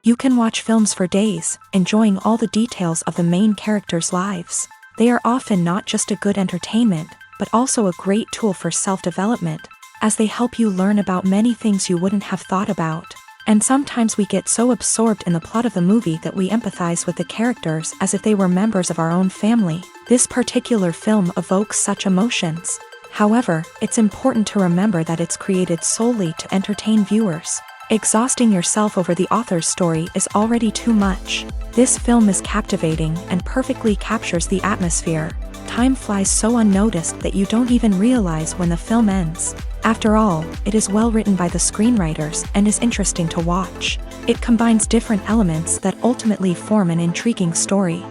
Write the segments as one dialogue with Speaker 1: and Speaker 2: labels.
Speaker 1: You can watch films for days, enjoying all the details of the main characters' lives. They are often not just a good entertainment, but also a great tool for self-development, as they help you learn about many things you wouldn't have thought about. And sometimes we get so absorbed in the plot of the movie that we empathize with the characters as if they were members of our own family. This particular film evokes such emotions. However, it's important to remember that it's created solely to entertain viewers. Exhausting yourself over the author's story is already too much. This film is captivating and perfectly captures the atmosphere. Time flies so unnoticed that you don't even realize when the film ends. After all, it is well written by the screenwriters and is interesting to watch. It combines different elements that ultimately form an intriguing story.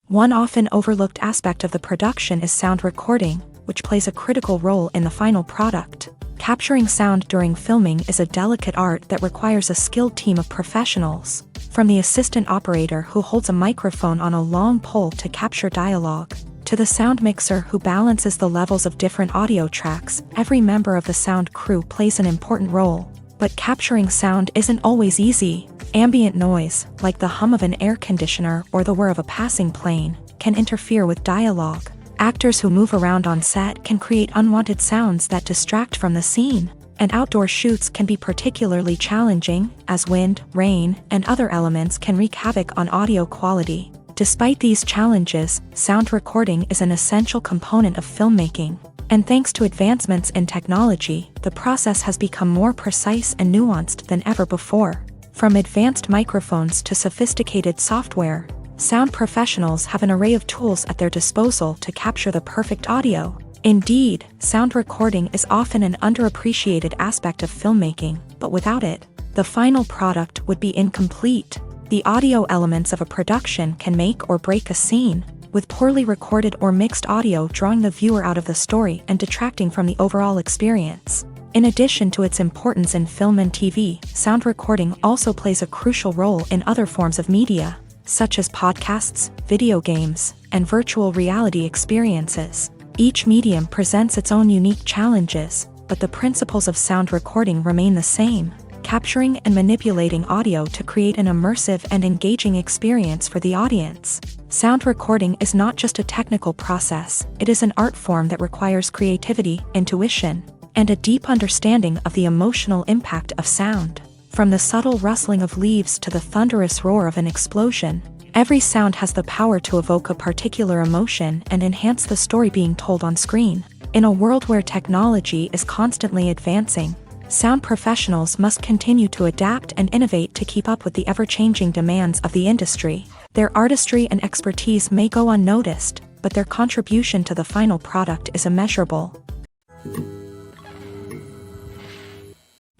Speaker 1: One often overlooked aspect of the production is sound recording, which plays a critical role in the final product. Capturing sound during filming is a delicate art that requires a skilled team of professionals. From the assistant operator who holds a microphone on a long pole to capture dialogue, to the sound mixer who balances the levels of different audio tracks, every member of the sound crew plays an important role. But capturing sound isn't always easy. Ambient noise, like the hum of an air conditioner or the whir of a passing plane, can interfere with dialogue. Actors who move around on set can create unwanted sounds that distract from the scene. And outdoor shoots can be particularly challenging, as wind, rain, and other elements can wreak havoc on audio quality. Despite these challenges, sound recording is an essential component of filmmaking. And thanks to advancements in technology, the process has become more precise and nuanced than ever before. From advanced microphones to sophisticated software, sound professionals have an array of tools at their disposal to capture the perfect audio. Indeed, sound recording is often an underappreciated aspect of filmmaking, but without it, the final product would be incomplete. The audio elements of a production can make or break a scene, with poorly recorded or mixed audio drawing the viewer out of the story and detracting from the overall experience. In addition to its importance in film and TV, sound recording also plays a crucial role in other forms of media, such as podcasts, video games, and virtual reality experiences. Each medium presents its own unique challenges, but the principles of sound recording remain the same, capturing and manipulating audio to create an immersive and engaging experience for the audience. Sound recording is not just a technical process, it is an art form that requires creativity, intuition, and a deep understanding of the emotional impact of sound. From the subtle rustling of leaves to the thunderous roar of an explosion, every sound has the power to evoke a particular emotion and enhance the story being told on screen. In a world where technology is constantly advancing, sound professionals must continue to adapt and innovate to keep up with the ever-changing demands of the industry. Their artistry and expertise may go unnoticed, but their contribution to the final product is immeasurable.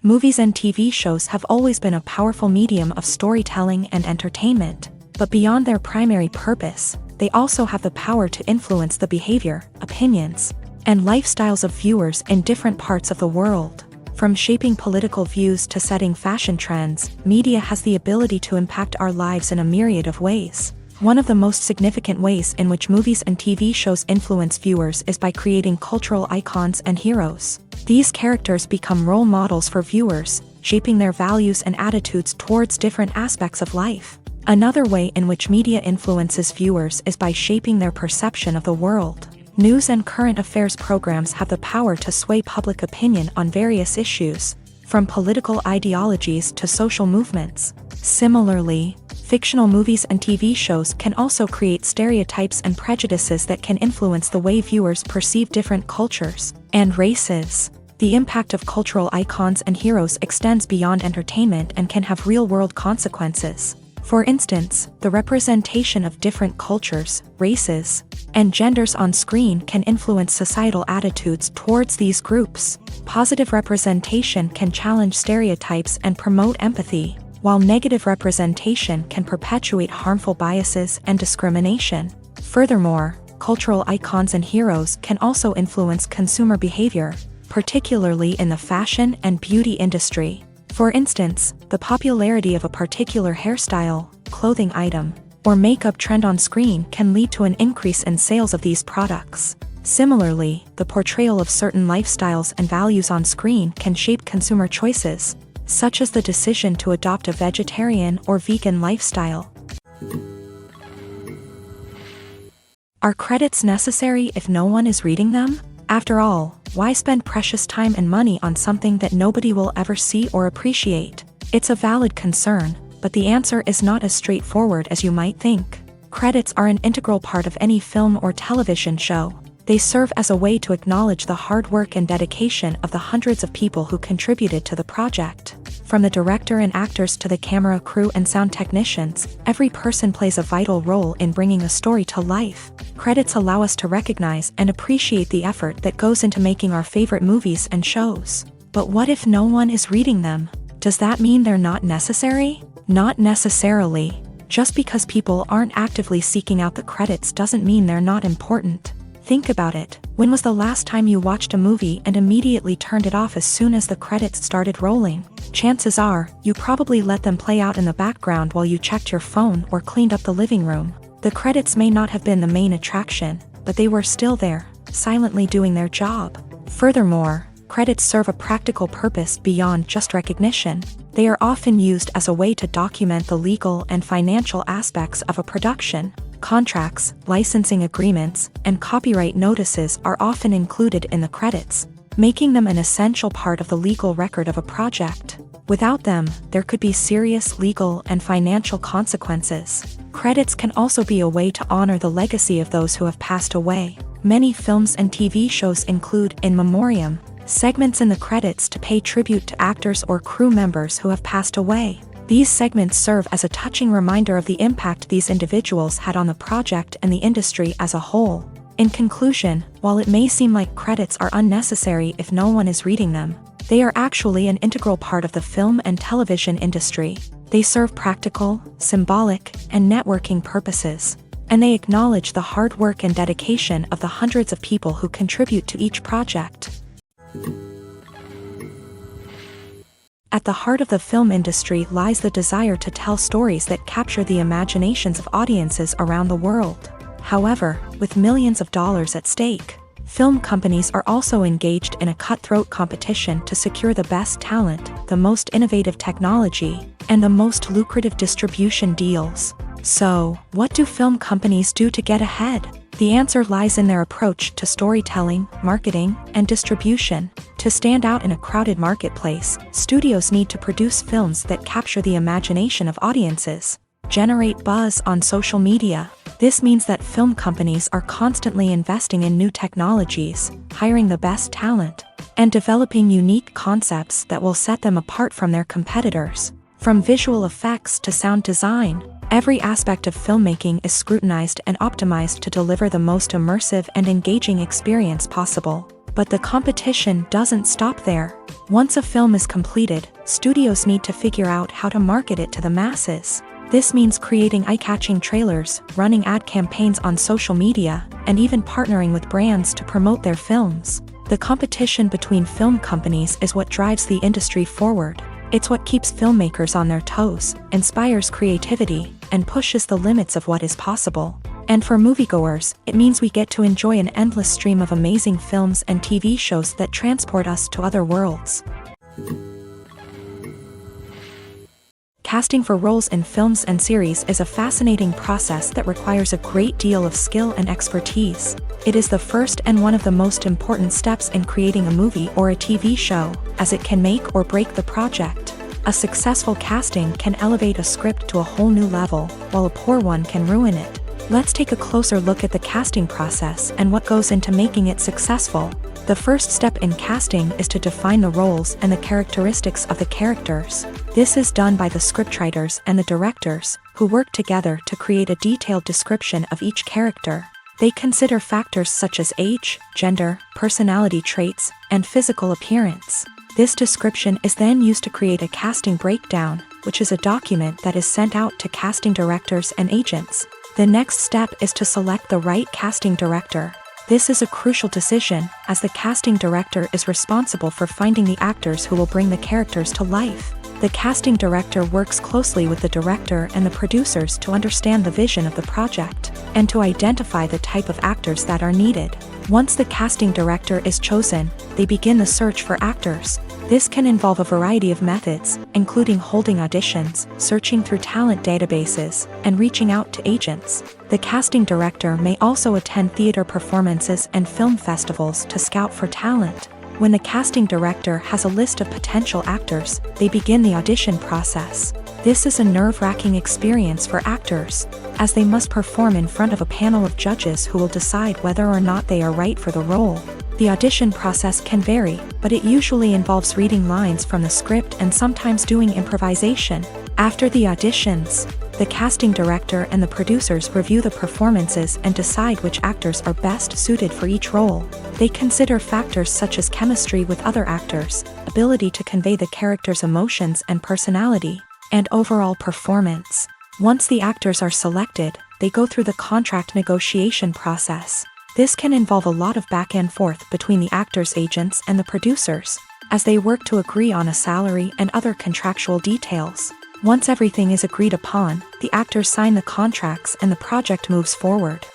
Speaker 1: Movies and TV shows have always been a powerful medium of storytelling and entertainment, but beyond their primary purpose, they also have the power to influence the behavior, opinions, and lifestyles of viewers in different parts of the world. From shaping political views to setting fashion trends, media has the ability to impact our lives in a myriad of ways. One of the most significant ways in which movies and TV shows influence viewers is by creating cultural icons and heroes. These characters become role models for viewers, shaping their values and attitudes towards different aspects of life. Another way in which media influences viewers is by shaping their perception of the world. News and current affairs programs have the power to sway public opinion on various issues, from political ideologies to social movements. Similarly, fictional movies and TV shows can also create stereotypes and prejudices that can influence the way viewers perceive different cultures and races. The impact of cultural icons and heroes extends beyond entertainment and can have real-world consequences. For instance, the representation of different cultures, races, and genders on screen can influence societal attitudes towards these groups. Positive representation can challenge stereotypes and promote empathy, while negative representation can perpetuate harmful biases and discrimination. Furthermore, cultural icons and heroes can also influence consumer behavior, particularly in the fashion and beauty industry. For instance, the popularity of a particular hairstyle, clothing item, or makeup trend on screen can lead to an increase in sales of these products. Similarly, the portrayal of certain lifestyles and values on screen can shape consumer choices, such as the decision to adopt a vegetarian or vegan lifestyle. Are credits necessary if no one is reading them? After all, why spend precious time and money on something that nobody will ever see or appreciate? It's a valid concern, but the answer is not as straightforward as you might think. Credits are an integral part of any film or television show. They serve as a way to acknowledge the hard work and dedication of the hundreds of people who contributed to the project. From the director and actors to the camera crew and sound technicians, every person plays a vital role in bringing a story to life. Credits allow us to recognize and appreciate the effort that goes into making our favorite movies and shows. But what if no one is reading them? Does that mean they're not necessary? Not necessarily. Just because people aren't actively seeking out the credits doesn't mean they're not important. Think about it. When was the last time you watched a movie and immediately turned it off as soon as the credits started rolling? Chances are, you probably let them play out in the background while you checked your phone or cleaned up the living room. The credits may not have been the main attraction, but they were still there, silently doing their job. Furthermore, credits serve a practical purpose beyond just recognition. They are often used as a way to document the legal and financial aspects of a production. Contracts, licensing agreements, and copyright notices are often included in the credits, making them an essential part of the legal record of a project. Without them, there could be serious legal and financial consequences. Credits can also be a way to honor the legacy of those who have passed away. Many films and TV shows include in memoriam segments in the credits to pay tribute to actors or crew members who have passed away. These segments serve as a touching reminder of the impact these individuals had on the project and the industry as a whole. In conclusion, while it may seem like credits are unnecessary if no one is reading them, they are actually an integral part of the film and television industry. They serve practical, symbolic, and networking purposes, and they acknowledge the hard work and dedication of the hundreds of people who contribute to each project. At the heart of the film industry lies the desire to tell stories that capture the imaginations of audiences around the world. However, with millions of dollars at stake, film companies are also engaged in a cutthroat competition to secure the best talent, the most innovative technology, and the most lucrative distribution deals. So, what do film companies do to get ahead? The answer lies in their approach to storytelling, marketing, and distribution. To stand out in a crowded marketplace, studios need to produce films that capture the imagination of audiences, generate buzz on social media. This means that film companies are constantly investing in new technologies, hiring the best talent, and developing unique concepts that will set them apart from their competitors. From visual effects to sound design, every aspect of filmmaking is scrutinized and optimized to deliver the most immersive and engaging experience possible. But the competition doesn't stop there. Once a film is completed, studios need to figure out how to market it to the masses. This means creating eye-catching trailers, running ad campaigns on social media, and even partnering with brands to promote their films. The competition between film companies is what drives the industry forward. It's what keeps filmmakers on their toes, inspires creativity, and pushes the limits of what is possible. And for moviegoers, it means we get to enjoy an endless stream of amazing films and TV shows that transport us to other worlds. Casting for roles in films and series is a fascinating process that requires a great deal of skill and expertise. It is the first and one of the most important steps in creating a movie or a TV show, as it can make or break the project. A successful casting can elevate a script to a whole new level, while a poor one can ruin it. Let's take a closer look at the casting process and what goes into making it successful. The first step in casting is to define the roles and the characteristics of the characters. This is done by the scriptwriters and the directors, who work together to create a detailed description of each character. They consider factors such as age, gender, personality traits, and physical appearance. This description is then used to create a casting breakdown, which is a document that is sent out to casting directors and agents. The next step is to select the right casting director. This is a crucial decision, as the casting director is responsible for finding the actors who will bring the characters to life. The casting director works closely with the director and the producers to understand the vision of the project, and to identify the type of actors that are needed. Once the casting director is chosen, they begin the search for actors. This can involve a variety of methods, including holding auditions, searching through talent databases, and reaching out to agents. The casting director may also attend theater performances and film festivals to scout for talent. When the casting director has a list of potential actors, they begin the audition process. This is a nerve-wracking experience for actors, as they must perform in front of a panel of judges who will decide whether or not they are right for the role. The audition process can vary, but it usually involves reading lines from the script and sometimes doing improvisation. After the auditions, the casting director and the producers review the performances and decide which actors are best suited for each role. They consider factors such as chemistry with other actors, ability to convey the character's emotions and personality, and overall performance. Once the actors are selected, they go through the contract negotiation process. This can involve a lot of back and forth between the actors' agents and the producers, as they work to agree on a salary and other contractual details. Once everything is agreed upon, the actors sign the contracts and the project moves forward.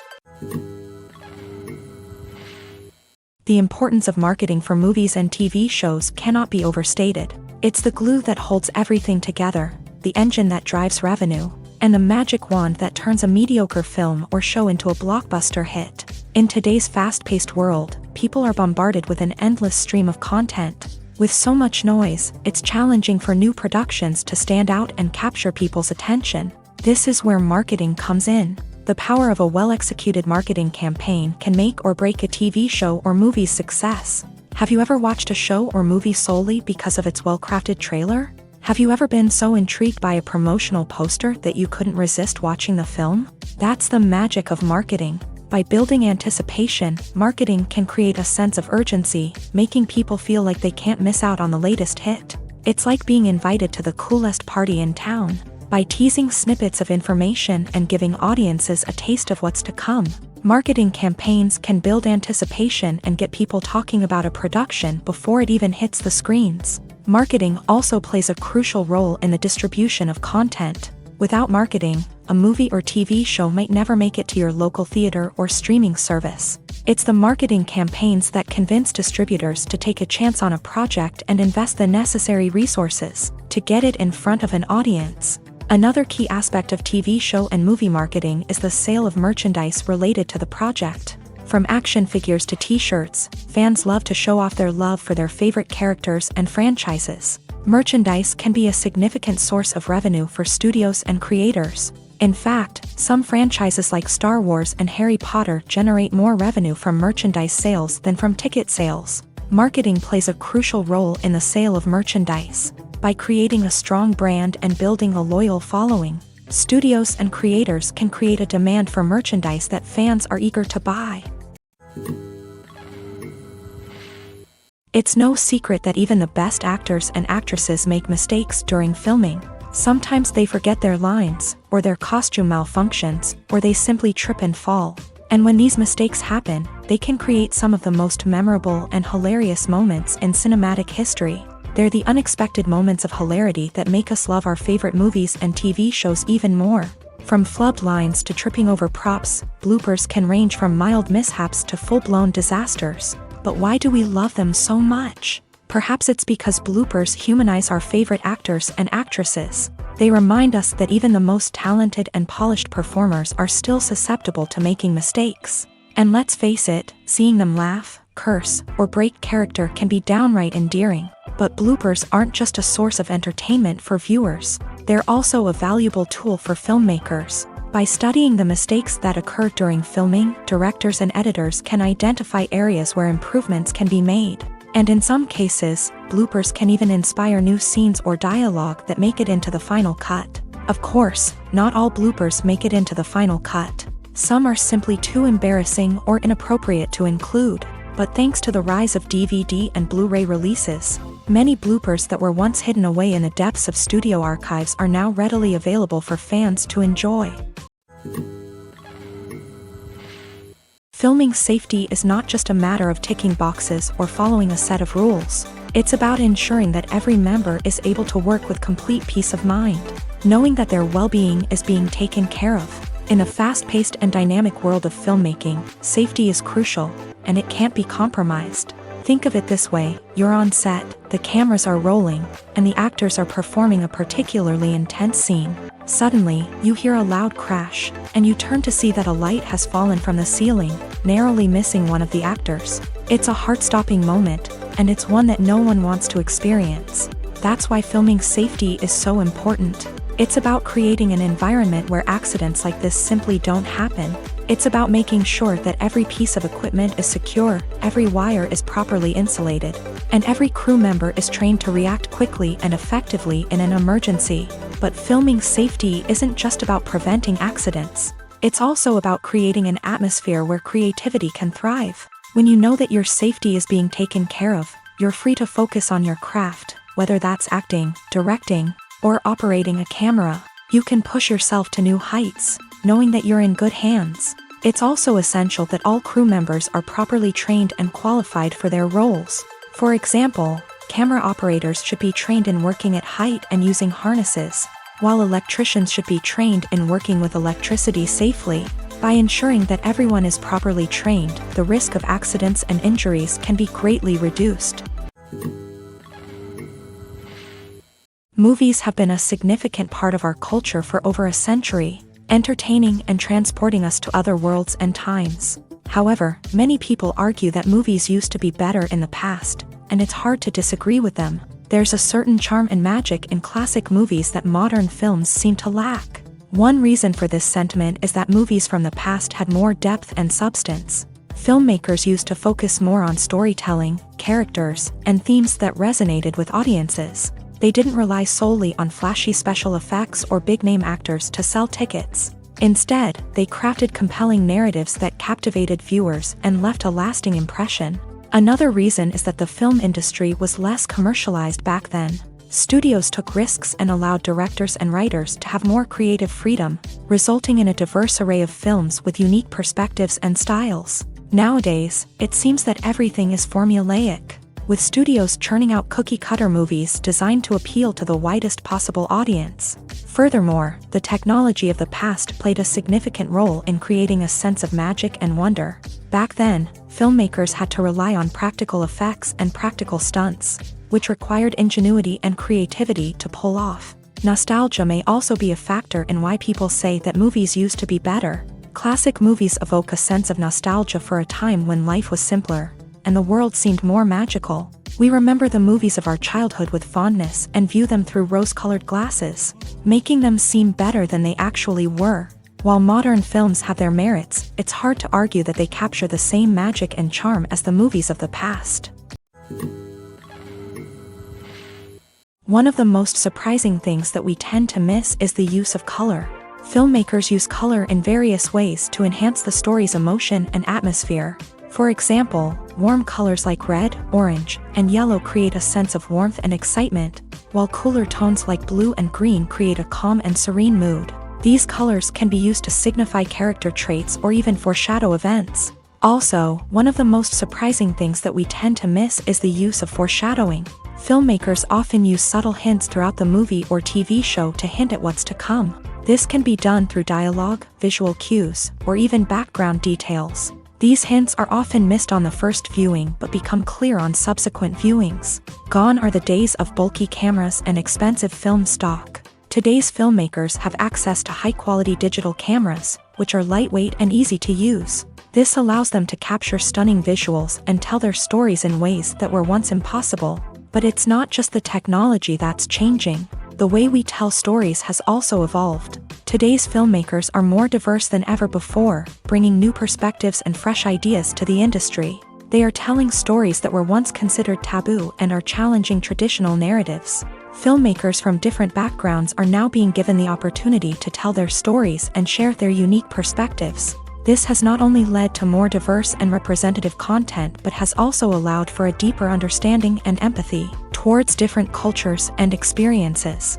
Speaker 1: The importance of marketing for movies and TV shows cannot be overstated. It's the glue that holds everything together, the engine that drives revenue, and the magic wand that turns a mediocre film or show into a blockbuster hit. In today's fast-paced world, people are bombarded with an endless stream of content. With so much noise, it's challenging for new productions to stand out and capture people's attention. This is where marketing comes in. The power of a well-executed marketing campaign can make or break a TV show or movie's success. Have you ever watched a show or movie solely because of its well-crafted trailer? Have you ever been so intrigued by a promotional poster that you couldn't resist watching the film? That's the magic of marketing. By building anticipation, marketing can create a sense of urgency, making people feel like they can't miss out on the latest hit. It's like being invited to the coolest party in town. By teasing snippets of information and giving audiences a taste of what's to come, marketing campaigns can build anticipation and get people talking about a production before it even hits the screens. Marketing also plays a crucial role in the distribution of content. Without marketing, a movie or TV show might never make it to your local theater or streaming service. It's the marketing campaigns that convince distributors to take a chance on a project and invest the necessary resources to get it in front of an audience. Another key aspect of TV show and movie marketing is the sale of merchandise related to the project. From action figures to t-shirts, fans love to show off their love for their favorite characters and franchises. Merchandise can be a significant source of revenue for studios and creators. In fact, some franchises like Star Wars and Harry Potter generate more revenue from merchandise sales than from ticket sales. Marketing plays a crucial role in the sale of merchandise. By creating a strong brand and building a loyal following, studios and creators can create a demand for merchandise that fans are eager to buy. It's no secret that even the best actors and actresses make mistakes during filming. Sometimes they forget their lines, or their costume malfunctions, or they simply trip and fall. And when these mistakes happen, they can create some of the most memorable and hilarious moments in cinematic history. They're the unexpected moments of hilarity that make us love our favorite movies and TV shows even more. From flubbed lines to tripping over props, bloopers can range from mild mishaps to full-blown disasters. But why do we love them so much? Perhaps it's because bloopers humanize our favorite actors and actresses. They remind us that even the most talented and polished performers are still susceptible to making mistakes. And let's face it, seeing them laugh, curse, or break character can be downright endearing. But bloopers aren't just a source of entertainment for viewers. They're also a valuable tool for filmmakers. By studying the mistakes that occur during filming, directors and editors can identify areas where improvements can be made. And in some cases, bloopers can even inspire new scenes or dialogue that make it into the final cut. Of course, not all bloopers make it into the final cut. Some are simply too embarrassing or inappropriate to include. But thanks to the rise of DVD and Blu-ray releases, many bloopers that were once hidden away in the depths of studio archives are now readily available for fans to enjoy. Filming safety is not just a matter of ticking boxes or following a set of rules. It's about ensuring that every member is able to work with complete peace of mind, knowing that their well-being is being taken care of. In a fast-paced and dynamic world of filmmaking, safety is crucial, and it can't be compromised. Think of it this way, you're on set, the cameras are rolling, and the actors are performing a particularly intense scene. Suddenly, you hear a loud crash, and you turn to see that a light has fallen from the ceiling, narrowly missing one of the actors. It's a heart-stopping moment, and it's one that no one wants to experience. That's why filming safety is so important. It's about creating an environment where accidents like this simply don't happen. It's about making sure that every piece of equipment is secure, every wire is properly insulated, and every crew member is trained to react quickly and effectively in an emergency. But filming safety isn't just about preventing accidents. It's also about creating an atmosphere where creativity can thrive. When you know that your safety is being taken care of, you're free to focus on your craft, whether that's acting, directing, or operating a camera. You can push yourself to new heights, knowing that you're in good hands. It's also essential that all crew members are properly trained and qualified for their roles. For example, camera operators should be trained in working at height and using harnesses, while electricians should be trained in working with electricity safely. By ensuring that everyone is properly trained, the risk of accidents and injuries can be greatly reduced. Movies have been a significant part of our culture for over a century, entertaining and transporting us to other worlds and times. However, many people argue that movies used to be better in the past, and it's hard to disagree with them. There's a certain charm and magic in classic movies that modern films seem to lack. One reason for this sentiment is that movies from the past had more depth and substance. Filmmakers used to focus more on storytelling, characters, and themes that resonated with audiences. They didn't rely solely on flashy special effects or big-name actors to sell tickets. Instead, they crafted compelling narratives that captivated viewers and left a lasting impression. Another reason is that the film industry was less commercialized back then. Studios took risks and allowed directors and writers to have more creative freedom, resulting in a diverse array of films with unique perspectives and styles. Nowadays, it seems that everything is formulaic, with studios churning out cookie-cutter movies designed to appeal to the widest possible audience. Furthermore, the technology of the past played a significant role in creating a sense of magic and wonder. Back then, filmmakers had to rely on practical effects and practical stunts, which required ingenuity and creativity to pull off. Nostalgia may also be a factor in why people say that movies used to be better. Classic movies evoke a sense of nostalgia for a time when life was simpler, and the world seemed more magical. We remember the movies of our childhood with fondness and view them through rose-colored glasses, making them seem better than they actually were. While modern films have their merits, it's hard to argue that they capture the same magic and charm as the movies of the past. One of the most surprising things that we tend to miss is the use of color. Filmmakers use color in various ways to enhance the story's emotion and atmosphere. For example, warm colors like red, orange, and yellow create a sense of warmth and excitement, while cooler tones like blue and green create a calm and serene mood. These colors can be used to signify character traits or even foreshadow events. Also, one of the most surprising things that we tend to miss is the use of foreshadowing. Filmmakers often use subtle hints throughout the movie or TV show to hint at what's to come. This can be done through dialogue, visual cues, or even background details. These hints are often missed on the first viewing but become clear on subsequent viewings. Gone are the days of bulky cameras and expensive film stock. Today's filmmakers have access to high-quality digital cameras, which are lightweight and easy to use. This allows them to capture stunning visuals and tell their stories in ways that were once impossible. But it's not just the technology that's changing. The way we tell stories has also evolved. Today's filmmakers are more diverse than ever before, bringing new perspectives and fresh ideas to the industry. They are telling stories that were once considered taboo and are challenging traditional narratives. Filmmakers from different backgrounds are now being given the opportunity to tell their stories and share their unique perspectives. This has not only led to more diverse and representative content but has also allowed for a deeper understanding and empathy towards different cultures and experiences.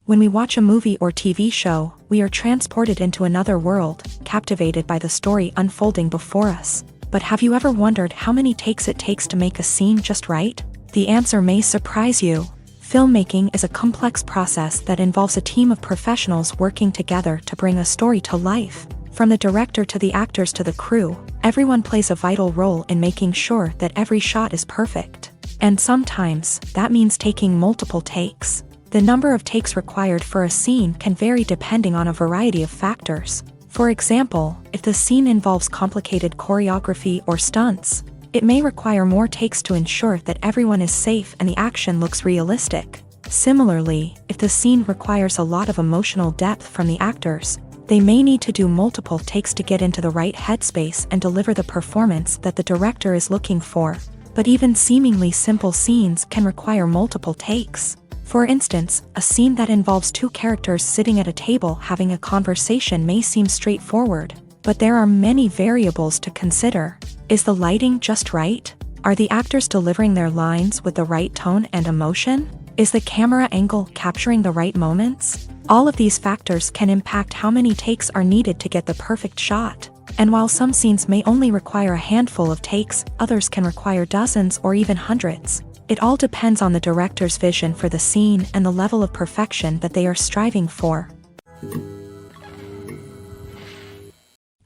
Speaker 1: When we watch a movie or TV show, we are transported into another world, captivated by the story unfolding before us. But have you ever wondered how many takes it takes to make a scene just right? The answer may surprise you. Filmmaking is a complex process that involves a team of professionals working together to bring a story to life. From the director to the actors to the crew, everyone plays a vital role in making sure that every shot is perfect. And sometimes, that means taking multiple takes. The number of takes required for a scene can vary depending on a variety of factors. For example, if the scene involves complicated choreography or stunts, it may require more takes to ensure that everyone is safe and the action looks realistic. Similarly, if the scene requires a lot of emotional depth from the actors, they may need to do multiple takes to get into the right headspace and deliver the performance that the director is looking for. But even seemingly simple scenes can require multiple takes. For instance, a scene that involves two characters sitting at a table having a conversation may seem straightforward, but there are many variables to consider. Is the lighting just right? Are the actors delivering their lines with the right tone and emotion? Is the camera angle capturing the right moments? All of these factors can impact how many takes are needed to get the perfect shot. And while some scenes may only require a handful of takes, others can require dozens or even hundreds. It all depends on the director's vision for the scene and the level of perfection that they are striving for.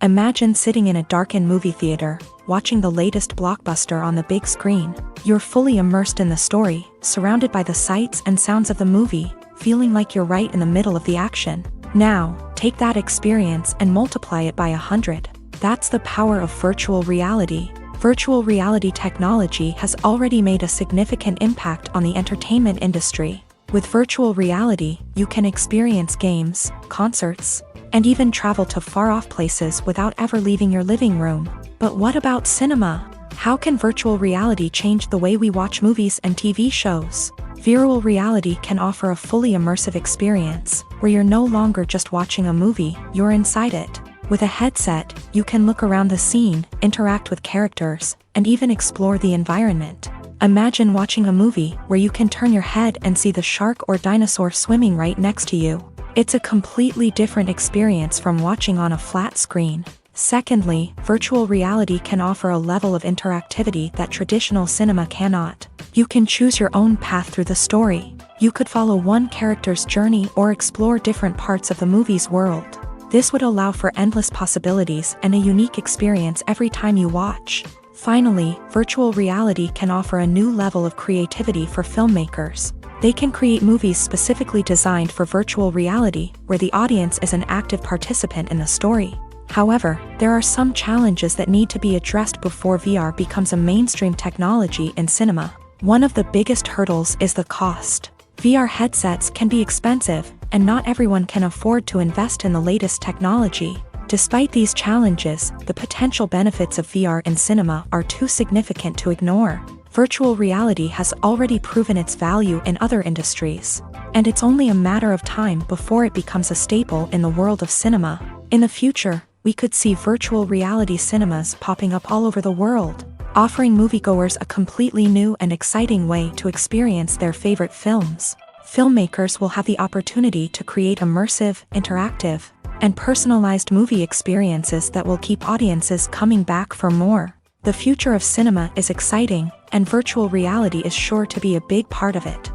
Speaker 1: Imagine sitting in a darkened movie theater, watching the latest blockbuster on the big screen. You're fully immersed in the story, surrounded by the sights and sounds of the movie, feeling like you're right in the middle of the action. Now, take that experience and multiply it by 100. That's the power of virtual reality. Virtual reality technology has already made a significant impact on the entertainment industry. With virtual reality, you can experience games, concerts, and even travel to far-off places without ever leaving your living room. But what about cinema? How can virtual reality change the way we watch movies and TV shows? Virtual reality can offer a fully immersive experience, where you're no longer just watching a movie, you're inside it. With a headset, you can look around the scene, interact with characters, and even explore the environment. Imagine watching a movie where you can turn your head and see the shark or dinosaur swimming right next to you. It's a completely different experience from watching on a flat screen. Secondly, virtual reality can offer a level of interactivity that traditional cinema cannot. You can choose your own path through the story. You could follow one character's journey or explore different parts of the movie's world. This would allow for endless possibilities and a unique experience every time you watch. Finally, virtual reality can offer a new level of creativity for filmmakers. They can create movies specifically designed for virtual reality, where the audience is an active participant in the story. However, there are some challenges that need to be addressed before VR becomes a mainstream technology in cinema. One of the biggest hurdles is the cost. VR headsets can be expensive, and not everyone can afford to invest in the latest technology. Despite these challenges, the potential benefits of VR in cinema are too significant to ignore. Virtual reality has already proven its value in other industries, and it's only a matter of time before it becomes a staple in the world of cinema. In the future, we could see virtual reality cinemas popping up all over the world, offering moviegoers a completely new and exciting way to experience their favorite films. Filmmakers will have the opportunity to create immersive, interactive, and personalized movie experiences that will keep audiences coming back for more. The future of cinema is exciting, and virtual reality is sure to be a big part of it.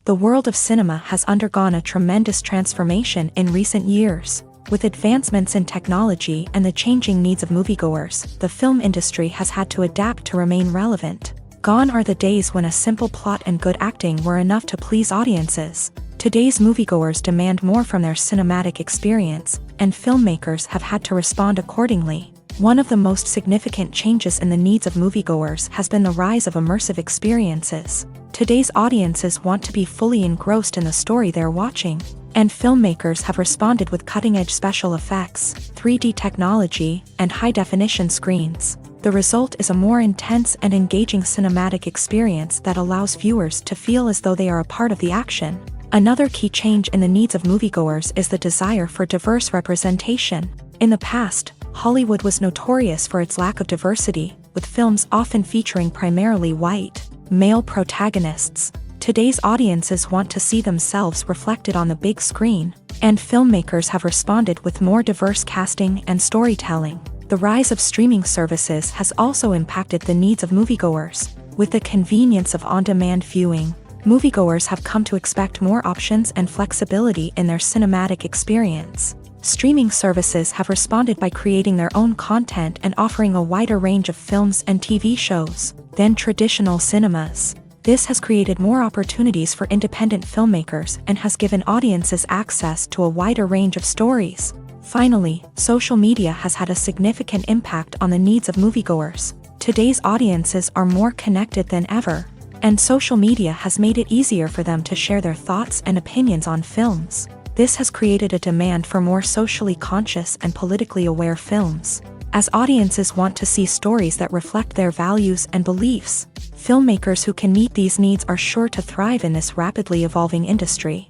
Speaker 1: The world of cinema has undergone a tremendous transformation in recent years. With advancements in technology and the changing needs of moviegoers, the film industry has had to adapt to remain relevant. Gone are the days when a simple plot and good acting were enough to please audiences. Today's moviegoers demand more from their cinematic experience, and filmmakers have had to respond accordingly. One of the most significant changes in the needs of moviegoers has been the rise of immersive experiences. Today's audiences want to be fully engrossed in the story they're watching, and filmmakers have responded with cutting-edge special effects, 3D technology, and high-definition screens. The result is a more intense and engaging cinematic experience that allows viewers to feel as though they are a part of the action. Another key change in the needs of moviegoers is the desire for diverse representation. In the past, Hollywood was notorious for its lack of diversity, with films often featuring primarily white, male protagonists. Today's audiences want to see themselves reflected on the big screen, and filmmakers have responded with more diverse casting and storytelling. The rise of streaming services has also impacted the needs of moviegoers. With the convenience of on-demand viewing, moviegoers have come to expect more options and flexibility in their cinematic experience. Streaming services have responded by creating their own content and offering a wider range of films and TV shows than traditional cinemas. This has created more opportunities for independent filmmakers and has given audiences access to a wider range of stories. Finally, social media has had a significant impact on the needs of moviegoers. Today's audiences are more connected than ever, and social media has made it easier for them to share their thoughts and opinions on films. This has created a demand for more socially conscious and politically aware films. As audiences want to see stories that reflect their values and beliefs, filmmakers who can meet these needs are sure to thrive in this rapidly evolving industry.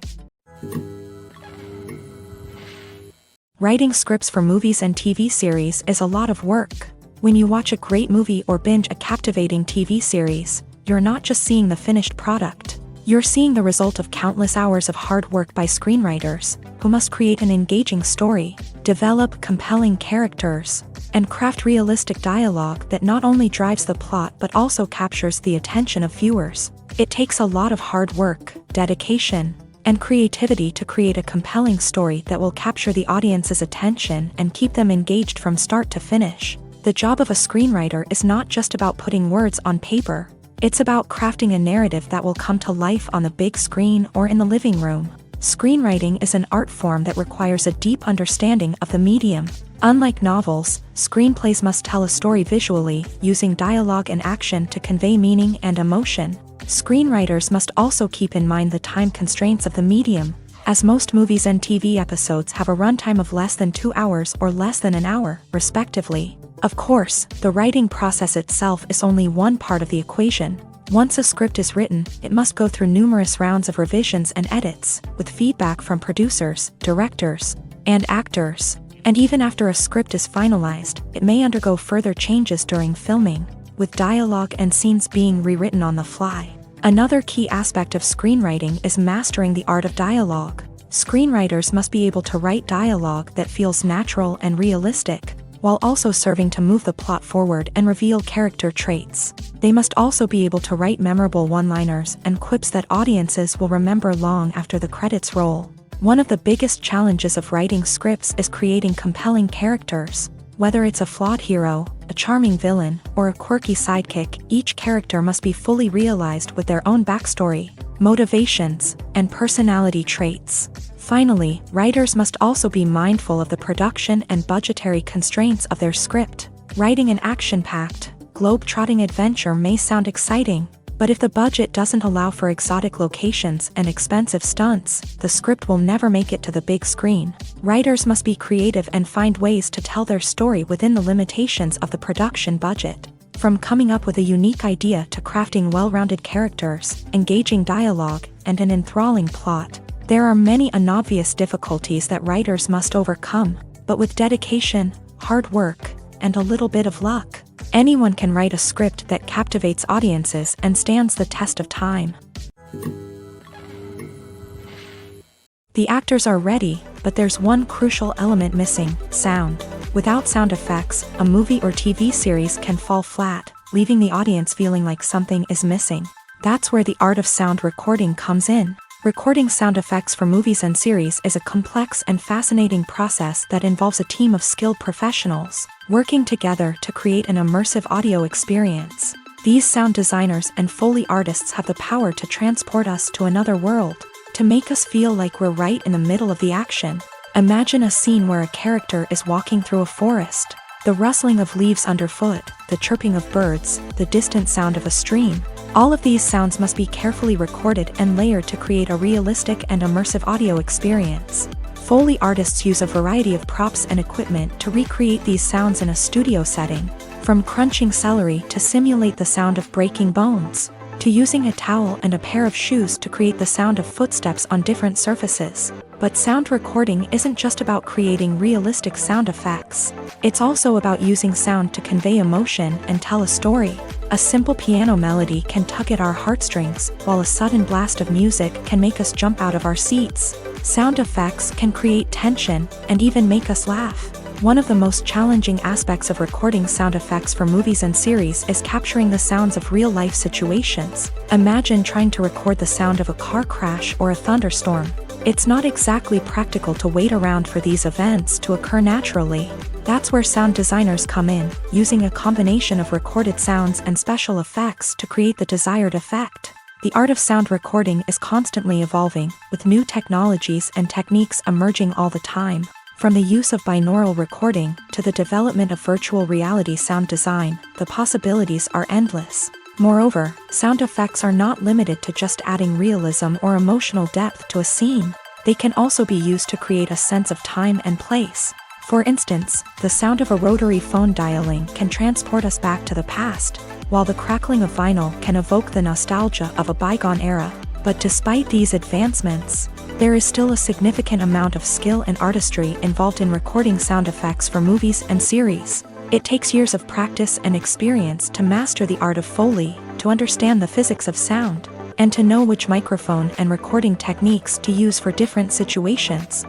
Speaker 1: Writing scripts for movies and TV series is a lot of work. When you watch a great movie or binge a captivating TV series, you're not just seeing the finished product. You're seeing the result of countless hours of hard work by screenwriters, who must create an engaging story, develop compelling characters, and craft realistic dialogue that not only drives the plot but also captures the attention of viewers. It takes a lot of hard work, dedication, and creativity to create a compelling story that will capture the audience's attention and keep them engaged from start to finish. The job of a screenwriter is not just about putting words on paper. It's about crafting a narrative that will come to life on the big screen or in the living room. Screenwriting is an art form that requires a deep understanding of the medium. Unlike novels, screenplays must tell a story visually, using dialogue and action to convey meaning and emotion. Screenwriters must also keep in mind the time constraints of the medium, as most movies and TV episodes have a runtime of less than 2 hours or less than an hour, respectively. Of course, the writing process itself is only one part of the equation. Once a script is written, it must go through numerous rounds of revisions and edits, with feedback from producers, directors, and actors. And even after a script is finalized, it may undergo further changes during filming, with dialogue and scenes being rewritten on the fly. Another key aspect of screenwriting is mastering the art of dialogue. Screenwriters must be able to write dialogue that feels natural and realistic, while also serving to move the plot forward and reveal character traits. They must also be able to write memorable one-liners and quips that audiences will remember long after the credits roll. One of the biggest challenges of writing scripts is creating compelling characters. Whether it's a flawed hero, a charming villain, or a quirky sidekick, each character must be fully realized with their own backstory, motivations, and personality traits. Finally, writers must also be mindful of the production and budgetary constraints of their script. Writing an action-packed, globe-trotting adventure may sound exciting, but if the budget doesn't allow for exotic locations and expensive stunts, the script will never make it to the big screen. Writers must be creative and find ways to tell their story within the limitations of the production budget. From coming up with a unique idea to crafting well-rounded characters, engaging dialogue, and an enthralling plot, there are many unobvious difficulties that writers must overcome, but with dedication, hard work, and a little bit of luck, anyone can write a script that captivates audiences and stands the test of time. The actors are ready, but there's one crucial element missing: sound. Without sound effects, a movie or TV series can fall flat, leaving the audience feeling like something is missing. That's where the art of sound recording comes in. Recording sound effects for movies and series is a complex and fascinating process that involves a team of skilled professionals working together to create an immersive audio experience. These sound designers and Foley artists have the power to transport us to another world, to make us feel like we're right in the middle of the action. Imagine a scene where a character is walking through a forest. The rustling of leaves underfoot, the chirping of birds, the distant sound of a stream. All of these sounds must be carefully recorded and layered to create a realistic and immersive audio experience. Foley artists use a variety of props and equipment to recreate these sounds in a studio setting, from crunching celery to simulate the sound of breaking bones, to using a towel and a pair of shoes to create the sound of footsteps on different surfaces. But sound recording isn't just about creating realistic sound effects. It's also about using sound to convey emotion and tell a story. A simple piano melody can tug at our heartstrings, while a sudden blast of music can make us jump out of our seats. Sound effects can create tension and even make us laugh. One of the most challenging aspects of recording sound effects for movies and series is capturing the sounds of real-life situations. Imagine trying to record the sound of a car crash or a thunderstorm. It's not exactly practical to wait around for these events to occur naturally. That's where sound designers come in, using a combination of recorded sounds and special effects to create the desired effect. The art of sound recording is constantly evolving, with new technologies and techniques emerging all the time. From the use of binaural recording to the development of virtual reality sound design, the possibilities are endless. Moreover, sound effects are not limited to just adding realism or emotional depth to a scene. They can also be used to create a sense of time and place. For instance, the sound of a rotary phone dialing can transport us back to the past, while the crackling of vinyl can evoke the nostalgia of a bygone era. But despite these advancements, there is still a significant amount of skill and artistry involved in recording sound effects for movies and series. It takes years of practice and experience to master the art of Foley, to understand the physics of sound, and to know which microphone and recording techniques to use for different situations.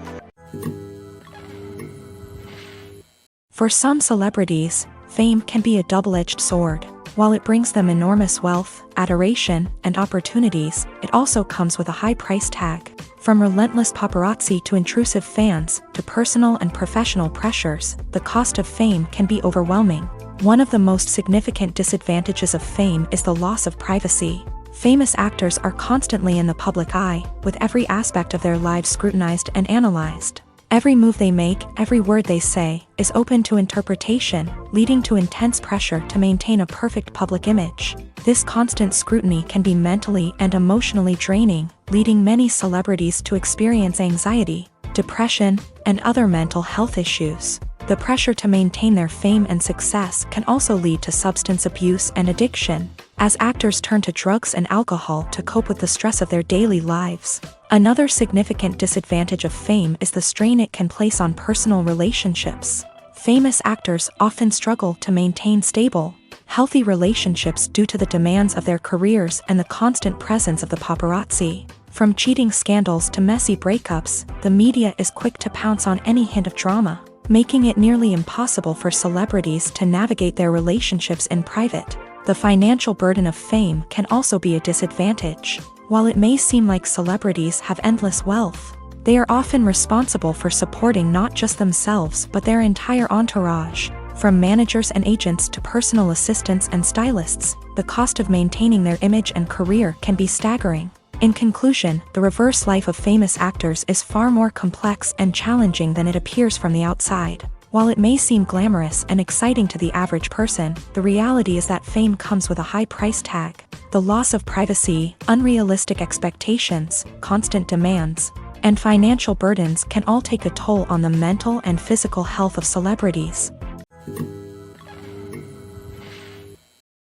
Speaker 1: For some celebrities, fame can be a double-edged sword. While it brings them enormous wealth, adoration, and opportunities, it also comes with a high price tag. From relentless paparazzi to intrusive fans, to personal and professional pressures, the cost of fame can be overwhelming. One of the most significant disadvantages of fame is the loss of privacy. Famous actors are constantly in the public eye, with every aspect of their lives scrutinized and analyzed. Every move they make, every word they say, is open to interpretation, leading to intense pressure to maintain a perfect public image. This constant scrutiny can be mentally and emotionally draining, leading many celebrities to experience anxiety, depression, and other mental health issues. The pressure to maintain their fame and success can also lead to substance abuse and addiction, as actors turn to drugs and alcohol to cope with the stress of their daily lives. Another significant disadvantage of fame is the strain it can place on personal relationships. Famous actors often struggle to maintain stable, healthy relationships due to the demands of their careers and the constant presence of the paparazzi. From cheating scandals to messy breakups, the media is quick to pounce on any hint of drama, making it nearly impossible for celebrities to navigate their relationships in private. The financial burden of fame can also be a disadvantage. While it may seem like celebrities have endless wealth, they are often responsible for supporting not just themselves but their entire entourage. From managers and agents to personal assistants and stylists, the cost of maintaining their image and career can be staggering. In conclusion, the reverse life of famous actors is far more complex and challenging than it appears from the outside. While it may seem glamorous and exciting to the average person, the reality is that fame comes with a high price tag. The loss of privacy, unrealistic expectations, constant demands, and financial burdens can all take a toll on the mental and physical health of celebrities.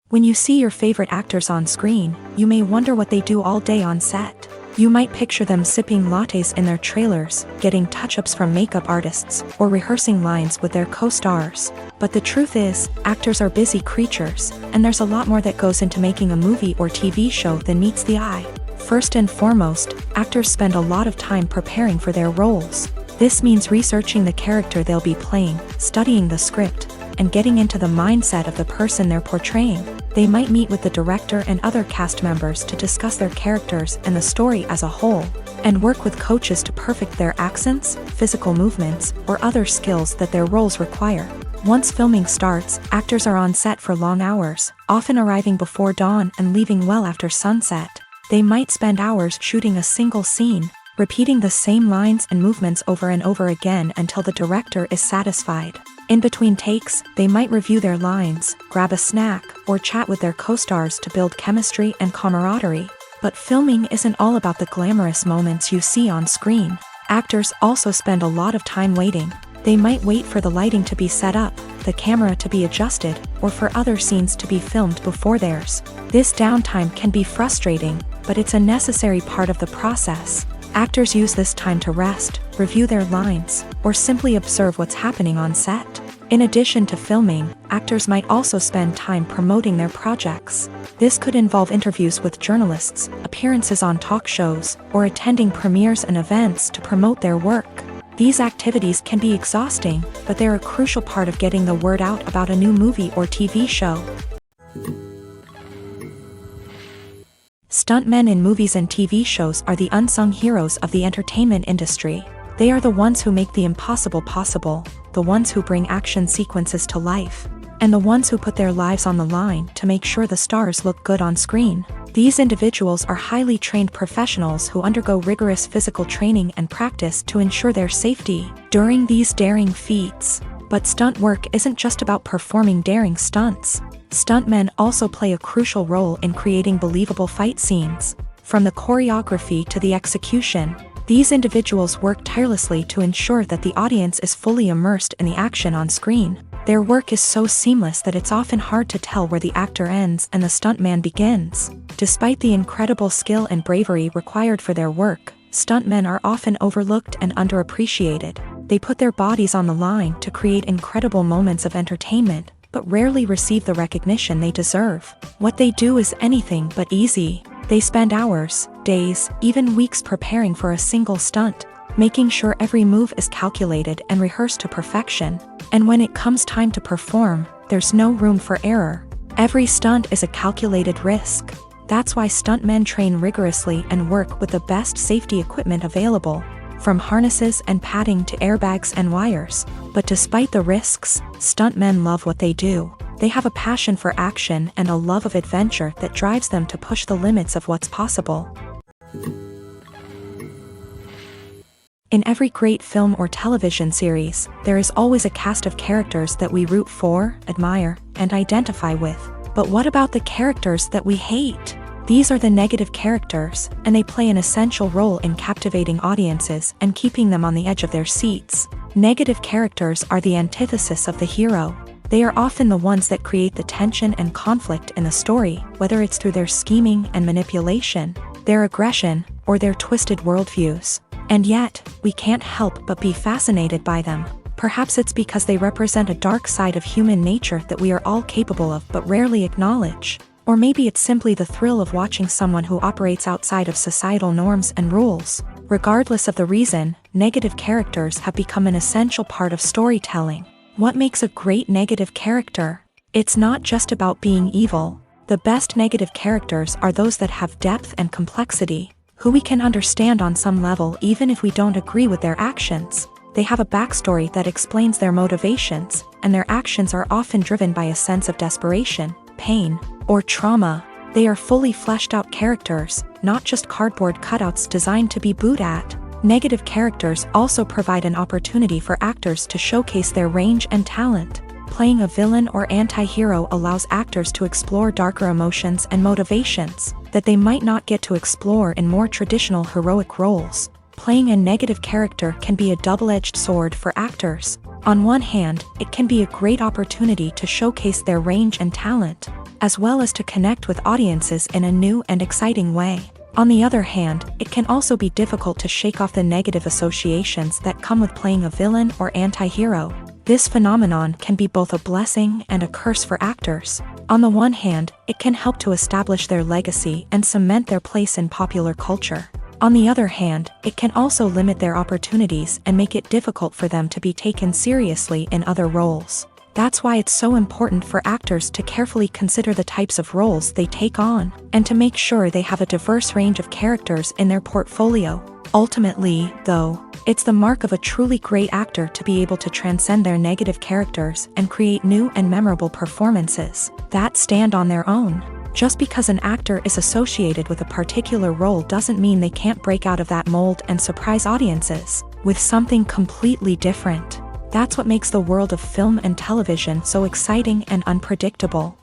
Speaker 1: When you see your favorite actors on screen, you may wonder what they do all day on set. You might picture them sipping lattes in their trailers, getting touch-ups from makeup artists, or rehearsing lines with their co-stars. But the truth is, actors are busy creatures, and there's a lot more that goes into making a movie or TV show than meets the eye. First and foremost, actors spend a lot of time preparing for their roles. This means researching the character they'll be playing, studying the script, and getting into the mindset of the person they're portraying. They might meet with the director and other cast members to discuss their characters and the story as a whole, and work with coaches to perfect their accents, physical movements, or other skills that their roles require. Once filming starts, actors are on set for long hours, often arriving before dawn and leaving well after sunset. They might spend hours shooting a single scene, repeating the same lines and movements over and over again until the director is satisfied. In between takes, they might review their lines, grab a snack, or chat with their co-stars to build chemistry and camaraderie. But filming isn't all about the glamorous moments you see on screen. Actors also spend a lot of time waiting. They might wait for the lighting to be set up, the camera to be adjusted, or for other scenes to be filmed before theirs. This downtime can be frustrating, but it's a necessary part of the process. Actors use this time to rest, review their lines, or simply observe what's happening on set. In addition to filming, actors might also spend time promoting their projects. This could involve interviews with journalists, appearances on talk shows, or attending premieres and events to promote their work. These activities can be exhausting, but they're a crucial part of getting the word out about a new movie or TV show. Stuntmen in movies and TV shows are the unsung heroes of the entertainment industry. They are the ones who make the impossible possible, the ones who bring action sequences to life, and the ones who put their lives on the line to make sure the stars look good on screen. These individuals are highly trained professionals who undergo rigorous physical training and practice to ensure their safety during these daring feats. But stunt work isn't just about performing daring stunts. Stuntmen also play a crucial role in creating believable fight scenes. From the choreography to the execution, these individuals work tirelessly to ensure that the audience is fully immersed in the action on screen. Their work is so seamless that it's often hard to tell where the actor ends and the stuntman begins. Despite the incredible skill and bravery required for their work, stuntmen are often overlooked and underappreciated. They put their bodies on the line to create incredible moments of entertainment, but rarely receive the recognition they deserve. What they do is anything but easy. They spend hours, days, even weeks preparing for a single stunt, making sure every move is calculated and rehearsed to perfection. And when it comes time to perform, there's no room for error. Every stunt is a calculated risk. That's why stuntmen train rigorously and work with the best safety equipment available, from harnesses and padding to airbags and wires. But despite the risks, stuntmen love what they do. They have a passion for action and a love of adventure that drives them to push the limits of what's possible. In every great film or television series, there is always a cast of characters that we root for, admire, and identify with. But what about the characters that we hate? These are the negative characters, and they play an essential role in captivating audiences and keeping them on the edge of their seats. Negative characters are the antithesis of the hero. They are often the ones that create the tension and conflict in the story, whether it's through their scheming and manipulation, their aggression, or their twisted worldviews. And yet, we can't help but be fascinated by them. Perhaps it's because they represent a dark side of human nature that we are all capable of but rarely acknowledge. Or maybe it's simply the thrill of watching someone who operates outside of societal norms and rules. Regardless of the reason, negative characters have become an essential part of storytelling. What makes a great negative character? It's not just about being evil. The best negative characters are those that have depth and complexity, who we can understand on some level even if we don't agree with their actions. They have a backstory that explains their motivations, and their actions are often driven by a sense of desperation, pain, or trauma. They are fully fleshed out characters, not just cardboard cutouts designed to be booed at. Negative characters also provide an opportunity for actors to showcase their range and talent. Playing a villain or anti-hero allows actors to explore darker emotions and motivations that they might not get to explore in more traditional heroic roles. Playing a negative character can be a double-edged sword for actors. On one hand, it can be a great opportunity to showcase their range and talent, as well as to connect with audiences in a new and exciting way. On the other hand, it can also be difficult to shake off the negative associations that come with playing a villain or anti-hero. This phenomenon can be both a blessing and a curse for actors. On the one hand, it can help to establish their legacy and cement their place in popular culture. On the other hand, it can also limit their opportunities and make it difficult for them to be taken seriously in other roles. That's why it's so important for actors to carefully consider the types of roles they take on, and to make sure they have a diverse range of characters in their portfolio. Ultimately, though, it's the mark of a truly great actor to be able to transcend their negative characters and create new and memorable performances that stand on their own. Just because an actor is associated with a particular role doesn't mean they can't break out of that mold and surprise audiences with something completely different. That's what makes the world of film and television so exciting and unpredictable.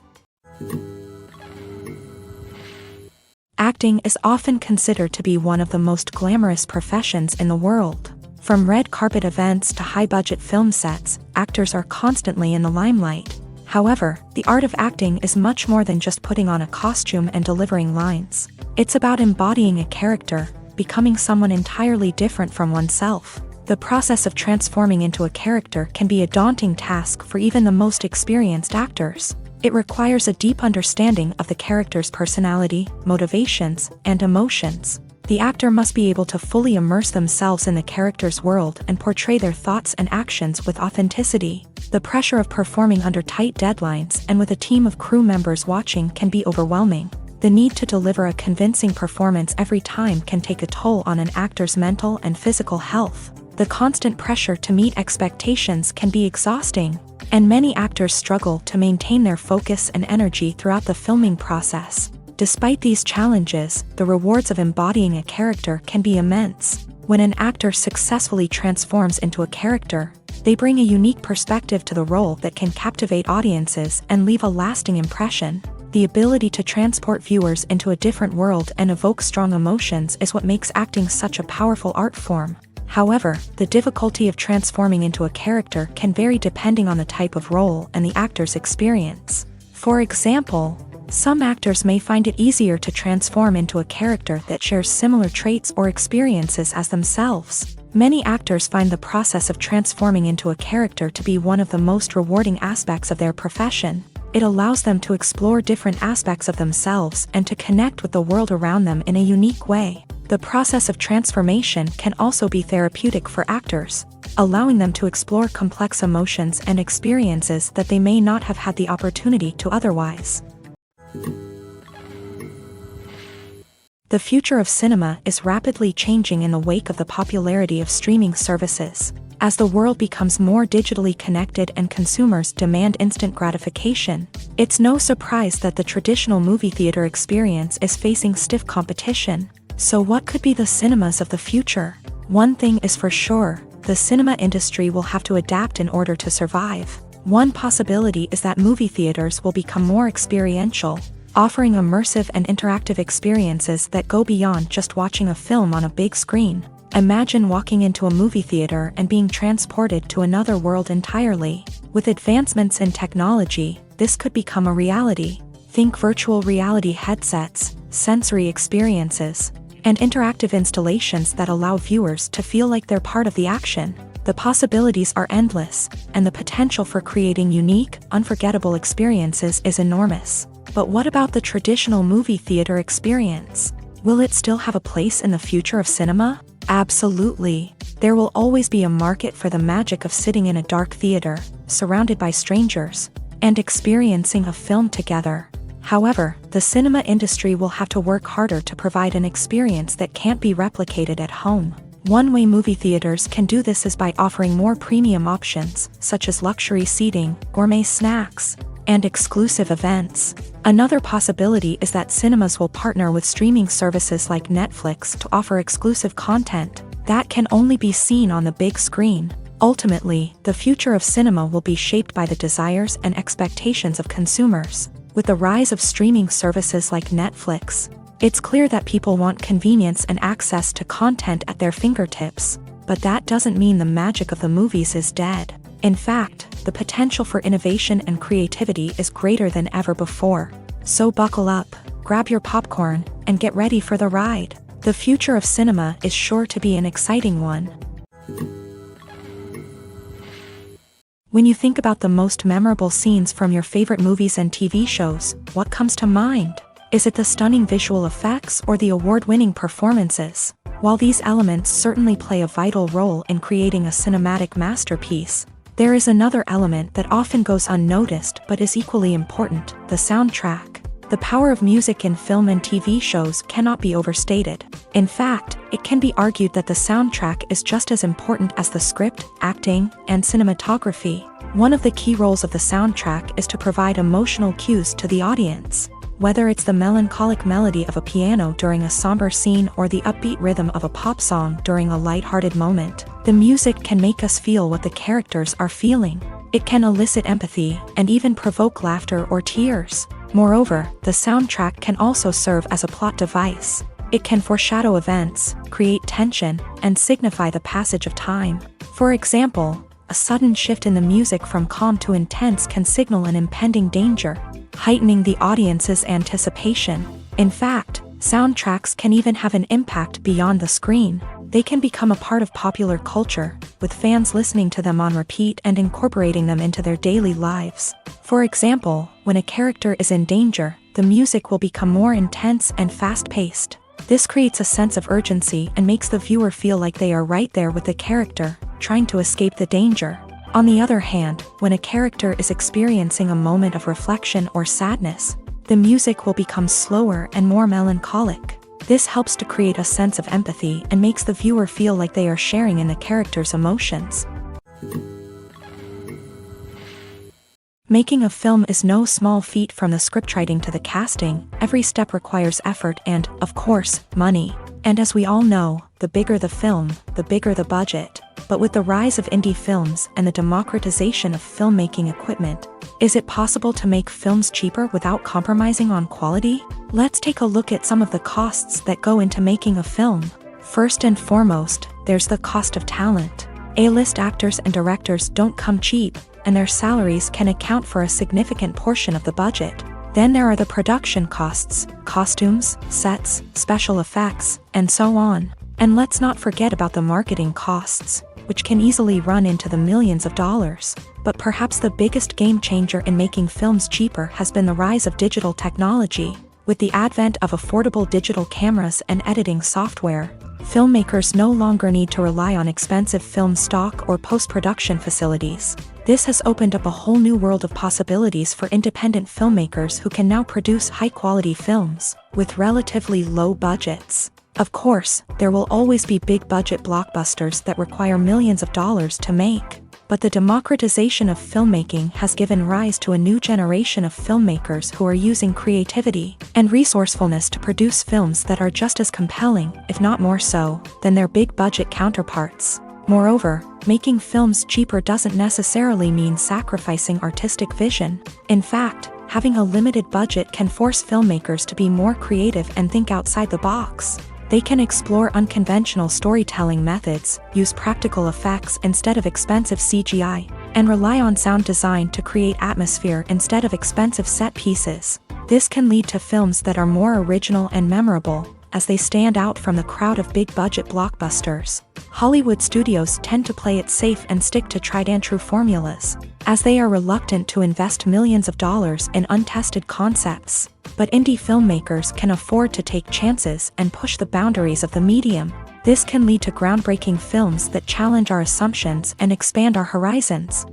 Speaker 1: Acting is often considered to be one of the most glamorous professions in the world. From red carpet events to high-budget film sets, actors are constantly in the limelight. However, the art of acting is much more than just putting on a costume and delivering lines. It's about embodying a character, becoming someone entirely different from oneself. The process of transforming into a character can be a daunting task for even the most experienced actors. It requires a deep understanding of the character's personality, motivations, and emotions. The actor must be able to fully immerse themselves in the character's world and portray their thoughts and actions with authenticity. The pressure of performing under tight deadlines and with a team of crew members watching can be overwhelming. The need to deliver a convincing performance every time can take a toll on an actor's mental and physical health. The constant pressure to meet expectations can be exhausting, and many actors struggle to maintain their focus and energy throughout the filming process. Despite these challenges, the rewards of embodying a character can be immense. When an actor successfully transforms into a character, they bring a unique perspective to the role that can captivate audiences and leave a lasting impression. The ability to transport viewers into a different world and evoke strong emotions is what makes acting such a powerful art form. However, the difficulty of transforming into a character can vary depending on the type of role and the actor's experience. For example, some actors may find it easier to transform into a character that shares similar traits or experiences as themselves. Many actors find the process of transforming into a character to be one of the most rewarding aspects of their profession. It allows them to explore different aspects of themselves and to connect with the world around them in a unique way. The process of transformation can also be therapeutic for actors, allowing them to explore complex emotions and experiences that they may not have had the opportunity to otherwise. The future of cinema is rapidly changing in the wake of the popularity of streaming services. As the world becomes more digitally connected and consumers demand instant gratification, it's no surprise that the traditional movie theater experience is facing stiff competition. So what could be the cinemas of the future? One thing is for sure, the cinema industry will have to adapt in order to survive. One possibility is that movie theaters will become more experiential, offering immersive and interactive experiences that go beyond just watching a film on a big screen. Imagine walking into a movie theater and being transported to another world entirely. With advancements in technology, this could become a reality. Think virtual reality headsets, sensory experiences, and interactive installations that allow viewers to feel like they're part of the action. The possibilities are endless, and the potential for creating unique, unforgettable experiences is enormous. But what about the traditional movie theater experience? Will it still have a place in the future of cinema? Absolutely. There will always be a market for the magic of sitting in a dark theater, surrounded by strangers, and experiencing a film together. However, the cinema industry will have to work harder to provide an experience that can't be replicated at home. One way movie theaters can do this is by offering more premium options, such as luxury seating, gourmet snacks, and exclusive events. Another possibility is that cinemas will partner with streaming services like Netflix to offer exclusive content that can only be seen on the big screen. Ultimately, the future of cinema will be shaped by the desires and expectations of consumers. With the rise of streaming services like Netflix, it's clear that people want convenience and access to content at their fingertips. But that doesn't mean the magic of the movies is dead. In fact, the potential for innovation and creativity is greater than ever before. So buckle up, grab your popcorn, and get ready for the ride. The future of cinema is sure to be an exciting one. When you think about the most memorable scenes from your favorite movies and TV shows, what comes to mind? Is it the stunning visual effects or the award-winning performances? While these elements certainly play a vital role in creating a cinematic masterpiece, there is another element that often goes unnoticed but is equally important: the soundtrack. The power of music in film and TV shows cannot be overstated. In fact, it can be argued that the soundtrack is just as important as the script, acting, and cinematography. One of the key roles of the soundtrack is to provide emotional cues to the audience. Whether it's the melancholic melody of a piano during a somber scene or the upbeat rhythm of a pop song during a lighthearted moment, the music can make us feel what the characters are feeling. It can elicit empathy and even provoke laughter or tears. Moreover, the soundtrack can also serve as a plot device. It can foreshadow events, create tension, and signify the passage of time. For example, a sudden shift in the music from calm to intense can signal an impending danger, heightening the audience's anticipation. In fact, soundtracks can even have an impact beyond the screen. They can become a part of popular culture, with fans listening to them on repeat and incorporating them into their daily lives. For example, when a character is in danger, the music will become more intense and fast-paced, This creates a sense of urgency and makes the viewer feel like they are right there with the character, trying to escape the danger. On the other hand, when a character is experiencing a moment of reflection or sadness, the music will become slower and more melancholic. This helps to create a sense of empathy and makes the viewer feel like they are sharing in the character's emotions. Making a film is no small feat. From the scriptwriting to the casting, every step requires effort and, of course, money. And as we all know, the bigger the film, the bigger the budget. But with the rise of indie films and the democratization of filmmaking equipment, is it possible to make films cheaper without compromising on quality? Let's take a look at some of the costs that go into making a film. First and foremost, there's the cost of talent. A-list actors and directors don't come cheap, and their salaries can account for a significant portion of the budget. Then there are the production costs, costumes, sets, special effects, and so on. And let's not forget about the marketing costs, which can easily run into the millions of dollars. But perhaps the biggest game changer in making films cheaper has been the rise of digital technology. With the advent of affordable digital cameras and editing software, filmmakers no longer need to rely on expensive film stock or post-production facilities. This has opened up a whole new world of possibilities for independent filmmakers who can now produce high-quality films with relatively low budgets. Of course, there will always be big-budget blockbusters that require millions of dollars to make. But the democratization of filmmaking has given rise to a new generation of filmmakers who are using creativity and resourcefulness to produce films that are just as compelling, if not more so, than their big-budget counterparts. Moreover, making films cheaper doesn't necessarily mean sacrificing artistic vision. In fact, having a limited budget can force filmmakers to be more creative and think outside the box. They can explore unconventional storytelling methods, use practical effects instead of expensive CGI, and rely on sound design to create atmosphere instead of expensive set pieces. This can lead to films that are more original and memorable, as they stand out from the crowd of big-budget blockbusters. Hollywood studios tend to play it safe and stick to tried-and-true formulas, as they are reluctant to invest millions of dollars in untested concepts. But indie filmmakers can afford to take chances and push the boundaries of the medium. This can lead to groundbreaking films that challenge our assumptions and expand our horizons.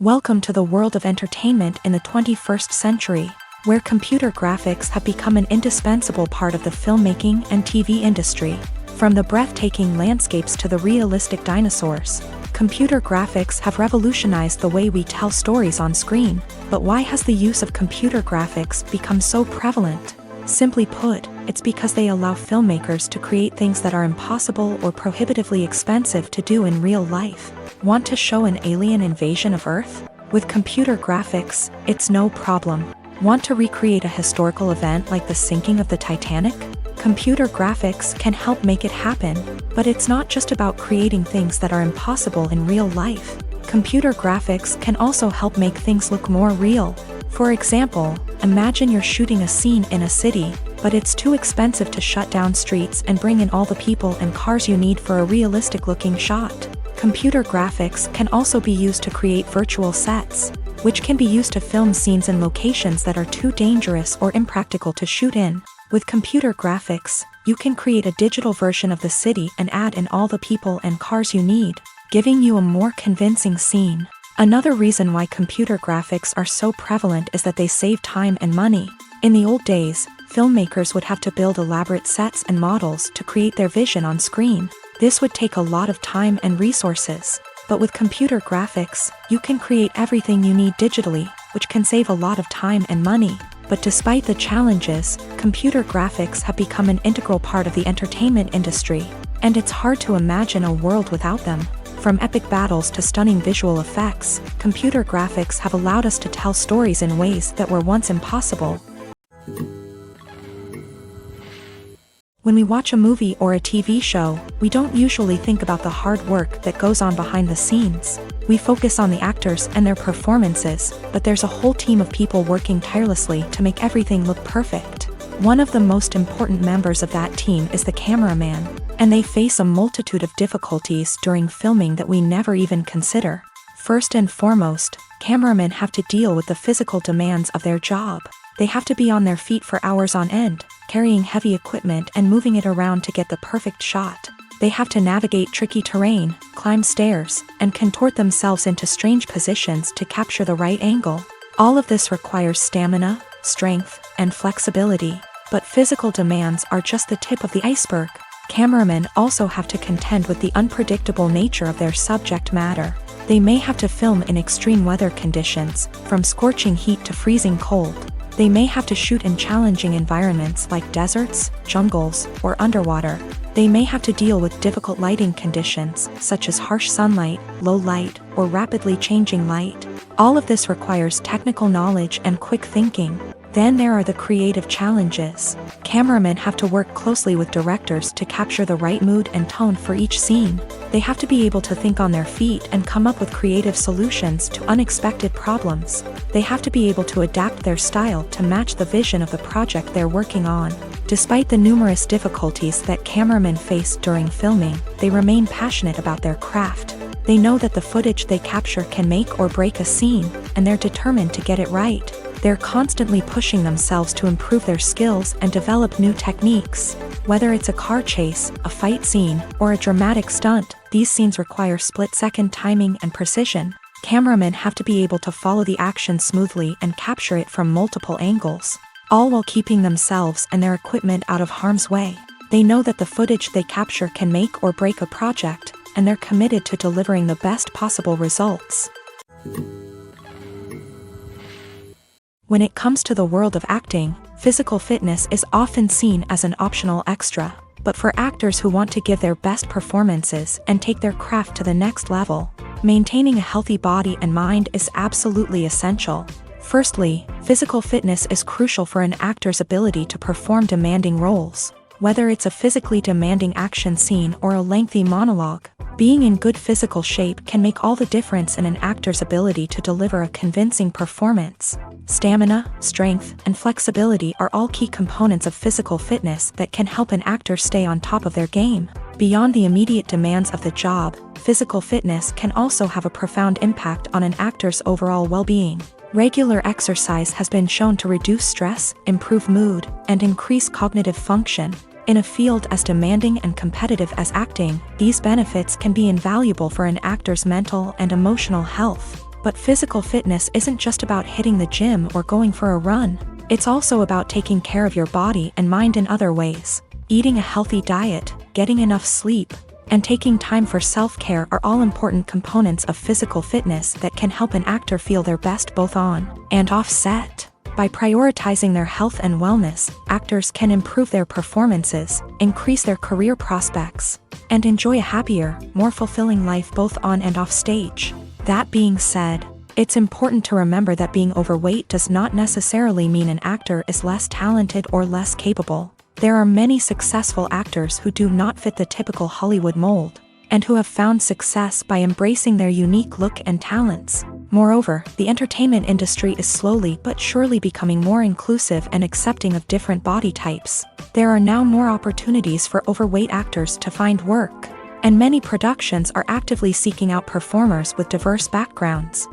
Speaker 1: Welcome to the world of entertainment in the 21st century, where computer graphics have become an indispensable part of the filmmaking and TV industry. From the breathtaking landscapes to the realistic dinosaurs, computer graphics have revolutionized the way we tell stories on screen. But why has the use of computer graphics become so prevalent? Simply put, it's because they allow filmmakers to create things that are impossible or prohibitively expensive to do in real life. Want to show an alien invasion of Earth? With computer graphics, it's no problem. Want to recreate a historical event like the sinking of the Titanic? Computer graphics can help make it happen, but it's not just about creating things that are impossible in real life. Computer graphics can also help make things look more real. For example, imagine you're shooting a scene in a city, but it's too expensive to shut down streets and bring in all the people and cars you need for a realistic-looking shot. Computer graphics can also be used to create virtual sets, which can be used to film scenes in locations that are too dangerous or impractical to shoot in. With computer graphics, you can create a digital version of the city and add in all the people and cars you need, giving you a more convincing scene. Another reason why computer graphics are so prevalent is that they save time and money. In the old days, filmmakers would have to build elaborate sets and models to create their vision on screen. This would take a lot of time and resources. But with computer graphics, you can create everything you need digitally, which can save a lot of time and money. But despite the challenges, computer graphics have become an integral part of the entertainment industry, and it's hard to imagine a world without them. From epic battles to stunning visual effects, computer graphics have allowed us to tell stories in ways that were once impossible. When we watch a movie or a TV show, we don't usually think about the hard work that goes on behind the scenes. We focus on the actors and their performances, but there's a whole team of people working tirelessly to make everything look perfect. One of the most important members of that team is the cameraman, and they face a multitude of difficulties during filming that we never even consider. First and foremost, cameramen have to deal with the physical demands of their job. They have to be on their feet for hours on end, carrying heavy equipment and moving it around to get the perfect shot. They have to navigate tricky terrain, climb stairs, and contort themselves into strange positions to capture the right angle. All of this requires stamina, strength, and flexibility. But physical demands are just the tip of the iceberg. Cameramen also have to contend with the unpredictable nature of their subject matter. They may have to film in extreme weather conditions, from scorching heat to freezing cold. They may have to shoot in challenging environments like deserts, jungles, or underwater. They may have to deal with difficult lighting conditions, such as harsh sunlight, low light, or rapidly changing light. All of this requires technical knowledge and quick thinking. Then there are the creative challenges. Cameramen have to work closely with directors to capture the right mood and tone for each scene. They have to be able to think on their feet and come up with creative solutions to unexpected problems. They have to be able to adapt their style to match the vision of the project they're working on. Despite the numerous difficulties that cameramen face during filming, they remain passionate about their craft. They know that the footage they capture can make or break a scene, and they're determined to get it right. They're constantly pushing themselves to improve their skills and develop new techniques. Whether it's a car chase, a fight scene, or a dramatic stunt, these scenes require split-second timing and precision. Cameramen have to be able to follow the action smoothly and capture it from multiple angles, all while keeping themselves and their equipment out of harm's way. They know that the footage they capture can make or break a project, and they're committed to delivering the best possible results. When it comes to the world of acting, physical fitness is often seen as an optional extra. But for actors who want to give their best performances and take their craft to the next level, maintaining a healthy body and mind is absolutely essential. Firstly, physical fitness is crucial for an actor's ability to perform demanding roles. Whether it's a physically demanding action scene or a lengthy monologue, being in good physical shape can make all the difference in an actor's ability to deliver a convincing performance. Stamina, strength, and flexibility are all key components of physical fitness that can help an actor stay on top of their game. Beyond the immediate demands of the job, physical fitness can also have a profound impact on an actor's overall well-being. Regular exercise has been shown to reduce stress, improve mood, and increase cognitive function. In a field as demanding and competitive as acting, these benefits can be invaluable for an actor's mental and emotional health. But physical fitness isn't just about hitting the gym or going for a run. It's also about taking care of your body and mind in other ways. Eating a healthy diet, getting enough sleep, and taking time for self-care are all important components of physical fitness that can help an actor feel their best both on and off set. By prioritizing their health and wellness, actors can improve their performances, increase their career prospects, and enjoy a happier, more fulfilling life both on and off stage. That being said, it's important to remember that being overweight does not necessarily mean an actor is less talented or less capable. There are many successful actors who do not fit the typical Hollywood mold, and who have found success by embracing their unique look and talents. Moreover, the entertainment industry is slowly but surely becoming more inclusive and accepting of different body types. There are now more opportunities for overweight actors to find work, and many productions are actively seeking out performers with diverse backgrounds.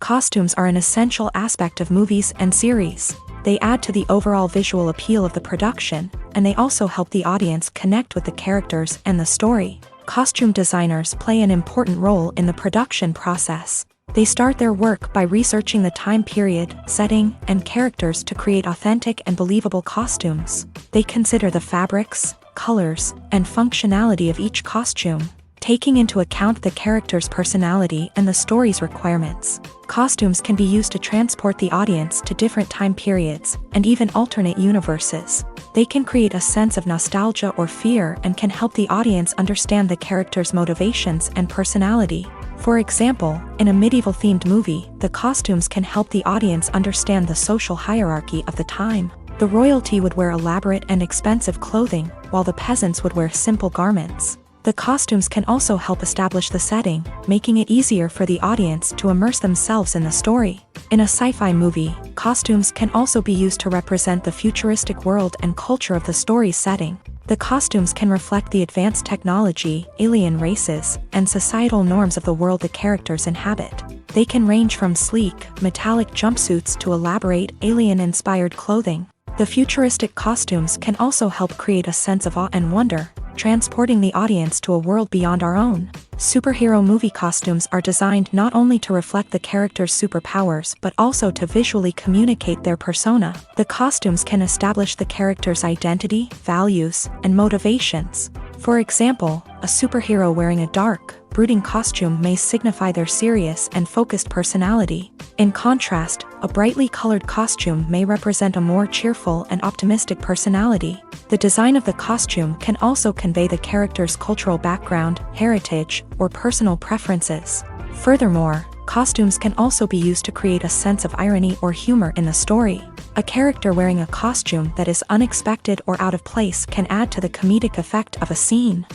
Speaker 1: Costumes are an essential aspect of movies and series. They add to the overall visual appeal of the production, and they also help the audience connect with the characters and the story. Costume designers play an important role in the production process. They start their work by researching the time period, setting, and characters to create authentic and believable costumes. They consider the fabrics, colors, and functionality of each costume, taking into account the character's personality and the story's requirements. Costumes can be used to transport the audience to different time periods, and even alternate universes. They can create a sense of nostalgia or fear and can help the audience understand the character's motivations and personality. For example, in a medieval-themed movie, the costumes can help the audience understand the social hierarchy of the time. The royalty would wear elaborate and expensive clothing, while the peasants would wear simple garments. The costumes can also help establish the setting, making it easier for the audience to immerse themselves in the story. In a sci-fi movie, costumes can also be used to represent the futuristic world and culture of the story's setting. The costumes can reflect the advanced technology, alien races, and societal norms of the world the characters inhabit. They can range from sleek, metallic jumpsuits to elaborate, alien-inspired clothing. The futuristic costumes can also help create a sense of awe and wonder, transporting the audience to a world beyond our own. Superhero movie costumes are designed not only to reflect the character's superpowers but also to visually communicate their persona. The costumes can establish the character's identity, values, and motivations. For example, a superhero wearing a dark, brooding costume may signify their serious and focused personality. In contrast, a brightly colored costume may represent a more cheerful and optimistic personality. The design of the costume can also convey the character's cultural background, heritage, or personal preferences. Furthermore, costumes can also be used to create a sense of irony or humor in the story. A character wearing a costume that is unexpected or out of place can add to the comedic effect of a scene.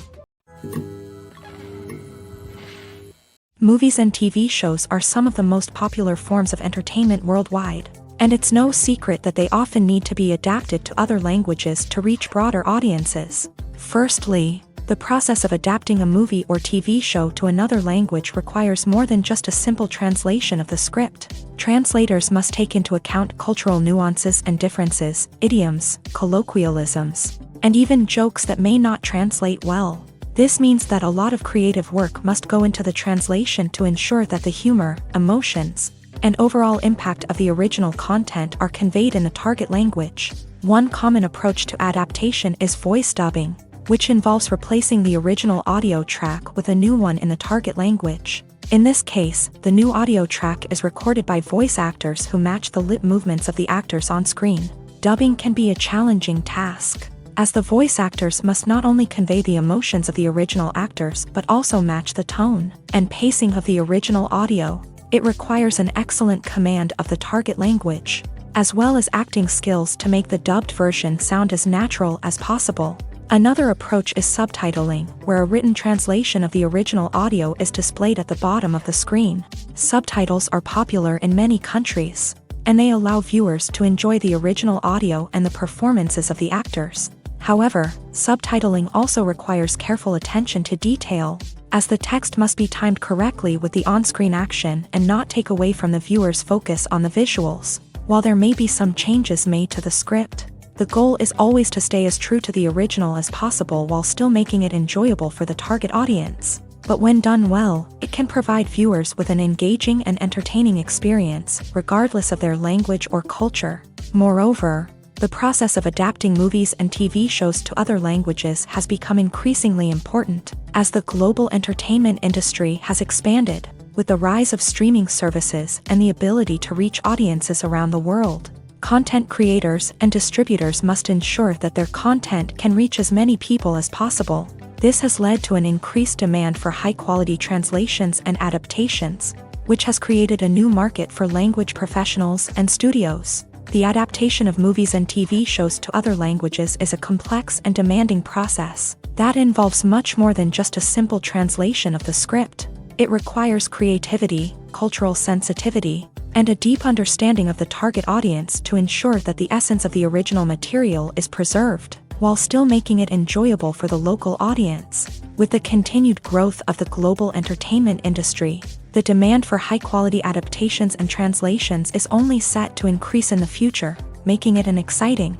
Speaker 1: Movies and TV shows are some of the most popular forms of entertainment worldwide, and it's no secret that they often need to be adapted to other languages to reach broader audiences. Firstly, the process of adapting a movie or TV show to another language requires more than just a simple translation of the script. Translators must take into account cultural nuances and differences, idioms, colloquialisms, and even jokes that may not translate well. This means that a lot of creative work must go into the translation to ensure that the humor, emotions, and overall impact of the original content are conveyed in the target language. One common approach to adaptation is voice dubbing, which involves replacing the original audio track with a new one in the target language. In this case, the new audio track is recorded by voice actors who match the lip movements of the actors on screen. Dubbing can be a challenging task, as the voice actors must not only convey the emotions of the original actors but also match the tone and pacing of the original audio. It requires an excellent command of the target language, as well as acting skills to make the dubbed version sound as natural as possible. Another approach is subtitling, where a written translation of the original audio is displayed at the bottom of the screen. Subtitles are popular in many countries, and they allow viewers to enjoy the original audio and the performances of the actors. However, subtitling also requires careful attention to detail, as the text must be timed correctly with the on-screen action and not take away from the viewer's focus on the visuals. While there may be some changes made to the script, the goal is always to stay as true to the original as possible while still making it enjoyable for the target audience. But when done well, it can provide viewers with an engaging and entertaining experience, regardless of their language or culture. Moreover, the process of adapting movies and TV shows to other languages has become increasingly important, as the global entertainment industry has expanded, with the rise of streaming services and the ability to reach audiences around the world. Content creators and distributors must ensure that their content can reach as many people as possible. This has led to an increased demand for high-quality translations and adaptations, which has created a new market for language professionals and studios. The adaptation of movies and TV shows to other languages is a complex and demanding process that involves much more than just a simple translation of the script. It requires creativity, cultural sensitivity, and a deep understanding of the target audience to ensure that the essence of the original material is preserved, while still making it enjoyable for the local audience. With the continued growth of the global entertainment industry, the demand for high-quality adaptations and translations is only set to increase in the future, making it an exciting.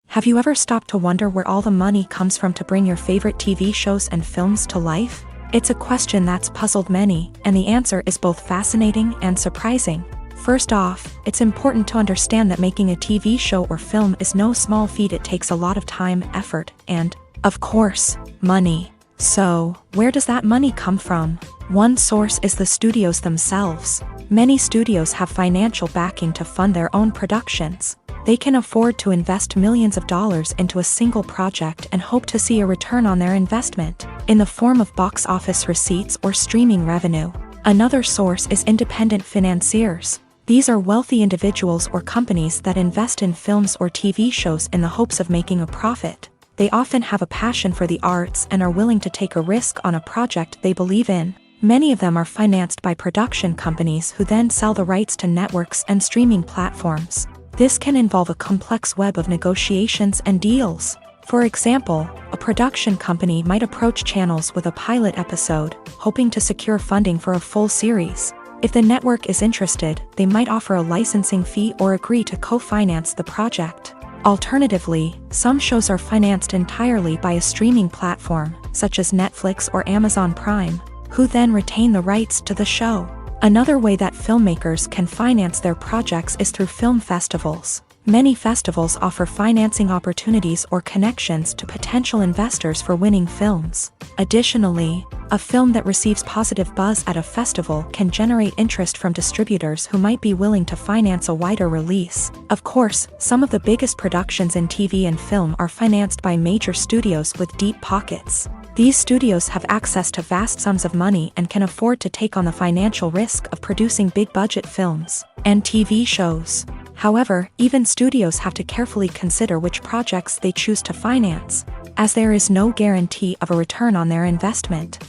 Speaker 1: Have you ever stopped to wonder where all the money comes from to bring your favorite TV shows and films to life? It's a question that's puzzled many, and the answer is both fascinating and surprising. First off, it's important to understand that making a TV show or film is no small feat. It takes a lot of time, effort, and, of course, money. So, where does that money come from? One source is the studios themselves. Many studios have financial backing to fund their own productions. They can afford to invest millions of dollars into a single project and hope to see a return on their investment, in the form of box office receipts or streaming revenue. Another source is independent financiers. These are wealthy individuals or companies that invest in films or TV shows in the hopes of making a profit. They often have a passion for the arts and are willing to take a risk on a project they believe in. Many of them are financed by production companies who then sell the rights to networks and streaming platforms. This can involve a complex web of negotiations and deals. For example, a production company might approach channels with a pilot episode, hoping to secure funding for a full series. If the network is interested, they might offer a licensing fee or agree to co-finance the project. Alternatively, some shows are financed entirely by a streaming platform, such as Netflix or Amazon Prime, who then retain the rights to the show. Another way that filmmakers can finance their projects is through film festivals. Many festivals offer financing opportunities or connections to potential investors for winning films. Additionally, a film that receives positive buzz at a festival can generate interest from distributors who might be willing to finance a wider release. Of course, some of the biggest productions in TV and film are financed by major studios with deep pockets. These studios have access to vast sums of money and can afford to take on the financial risk of producing big-budget films and TV shows. However, even studios have to carefully consider which projects they choose to finance, as there is no guarantee of a return on their investment.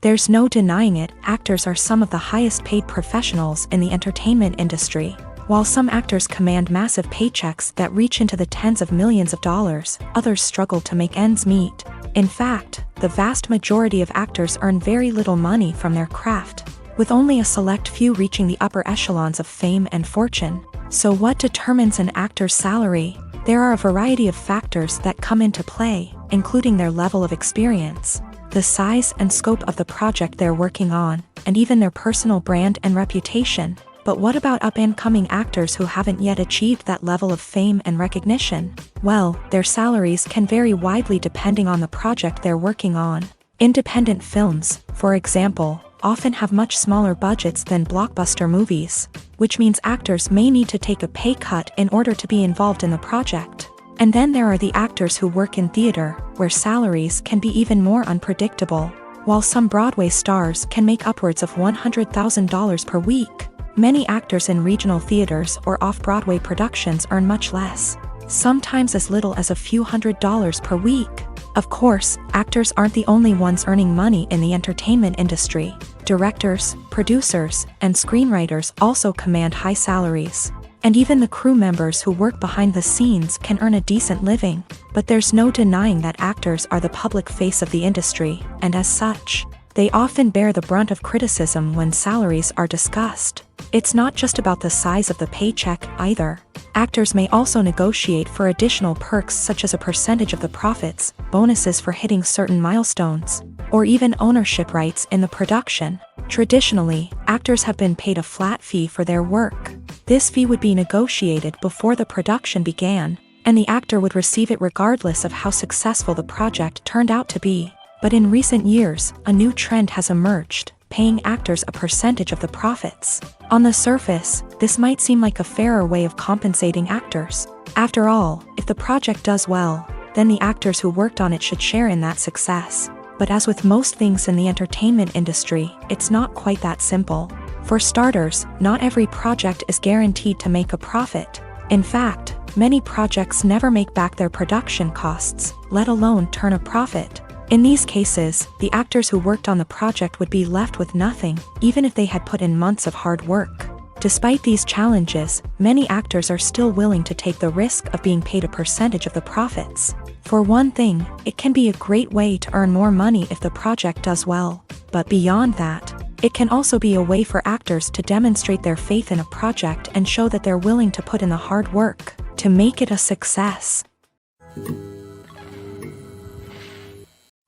Speaker 1: There's no denying it, actors are some of the highest paid professionals in the entertainment industry. While some actors command massive paychecks that reach into the tens of millions of dollars, others struggle to make ends meet. In fact, the vast majority of actors earn very little money from their craft, with only a select few reaching the upper echelons of fame and fortune. So what determines an actor's salary? There are a variety of factors that come into play, including their level of experience, the size and scope of the project they're working on, and even their personal brand and reputation. But what about up-and-coming actors who haven't yet achieved that level of fame and recognition? Well, their salaries can vary widely depending on the project they're working on. Independent films, for example, often have much smaller budgets than blockbuster movies, which means actors may need to take a pay cut in order to be involved in the project. And then there are the actors who work in theater, where salaries can be even more unpredictable. While some Broadway stars can make upwards of $100,000 per week, many actors in regional theaters or off-Broadway productions earn much less, sometimes as little as a few $100s per week. Of course, actors aren't the only ones earning money in the entertainment industry. Directors, producers, and screenwriters also command high salaries. And even the crew members who work behind the scenes can earn a decent living. But there's no denying that actors are the public face of the industry, and as such, they often bear the brunt of criticism when salaries are discussed. It's not just about the size of the paycheck either. Actors may also negotiate for additional perks such as a percentage of the profits, bonuses for hitting certain milestones, or even ownership rights in the production. Traditionally, actors have been paid a flat fee for their work. This fee would be negotiated before the production began, and the actor would receive it regardless of how successful the project turned out to be. But in recent years, a new trend has emerged, paying actors a percentage of the profits. On the surface, this might seem like a fairer way of compensating actors. After all, if the project does well, then the actors who worked on it should share in that success. But as with most things in the entertainment industry, it's not quite that simple. For starters, not every project is guaranteed to make a profit. In fact, many projects never make back their production costs, let alone turn a profit. In these cases, the actors who worked on the project would be left with nothing, even if they had put in months of hard work. Despite these challenges, many actors are still willing to take the risk of being paid a percentage of the profits. For one thing, it can be a great way to earn more money if the project does well. But beyond that, it can also be a way for actors to demonstrate their faith in a project and show that they're willing to put in the hard work to make it a success.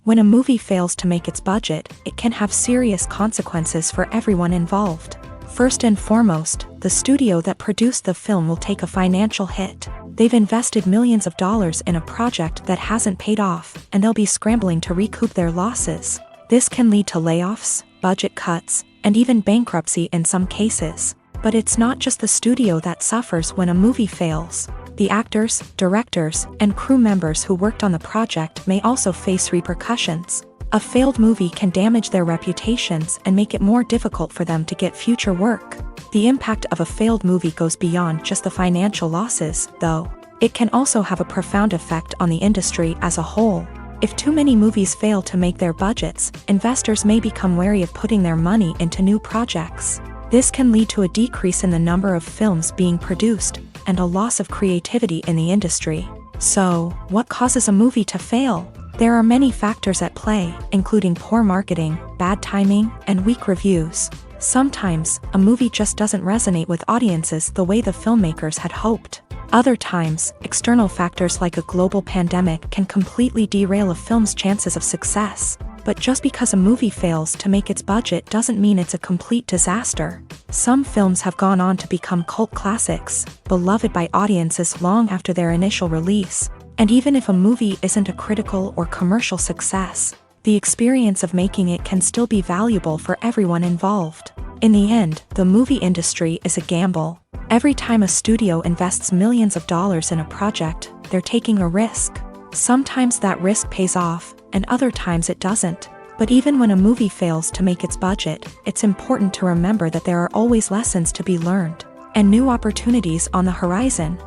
Speaker 1: When a movie fails to make its budget, it can have serious consequences for everyone involved. First and foremost, the studio that produced the film will take a financial hit. They've invested millions of dollars in a project that hasn't paid off, and they'll be scrambling to recoup their losses. This can lead to layoffs, budget cuts, and even bankruptcy in some cases. But it's not just the studio that suffers when a movie fails. The actors, directors, and crew members who worked on the project may also face repercussions. A failed movie can damage their reputations and make it more difficult for them to get future work. The impact of a failed movie goes beyond just the financial losses, though. It can also have a profound effect on the industry as a whole. If too many movies fail to make their budgets, investors may become wary of putting their money into new projects. This can lead to a decrease in the number of films being produced and a loss of creativity in the industry. So, what causes a movie to fail? There are many factors at play, including poor marketing, bad timing, and weak reviews. Sometimes, a movie just doesn't resonate with audiences the way the filmmakers had hoped. Other times, external factors like a global pandemic can completely derail a film's chances of success. But just because a movie fails to make its budget doesn't mean it's a complete disaster. Some films have gone on to become cult classics, beloved by audiences long after their initial release. And even if a movie isn't a critical or commercial success, the experience of making it can still be valuable for everyone involved. In the end, the movie industry is a gamble. Every time a studio invests millions of dollars in a project, they're taking a risk. Sometimes that risk pays off, and other times it doesn't. But even when a movie fails to make its budget, it's important to remember that there are always lessons to be learned, and new opportunities on the horizon.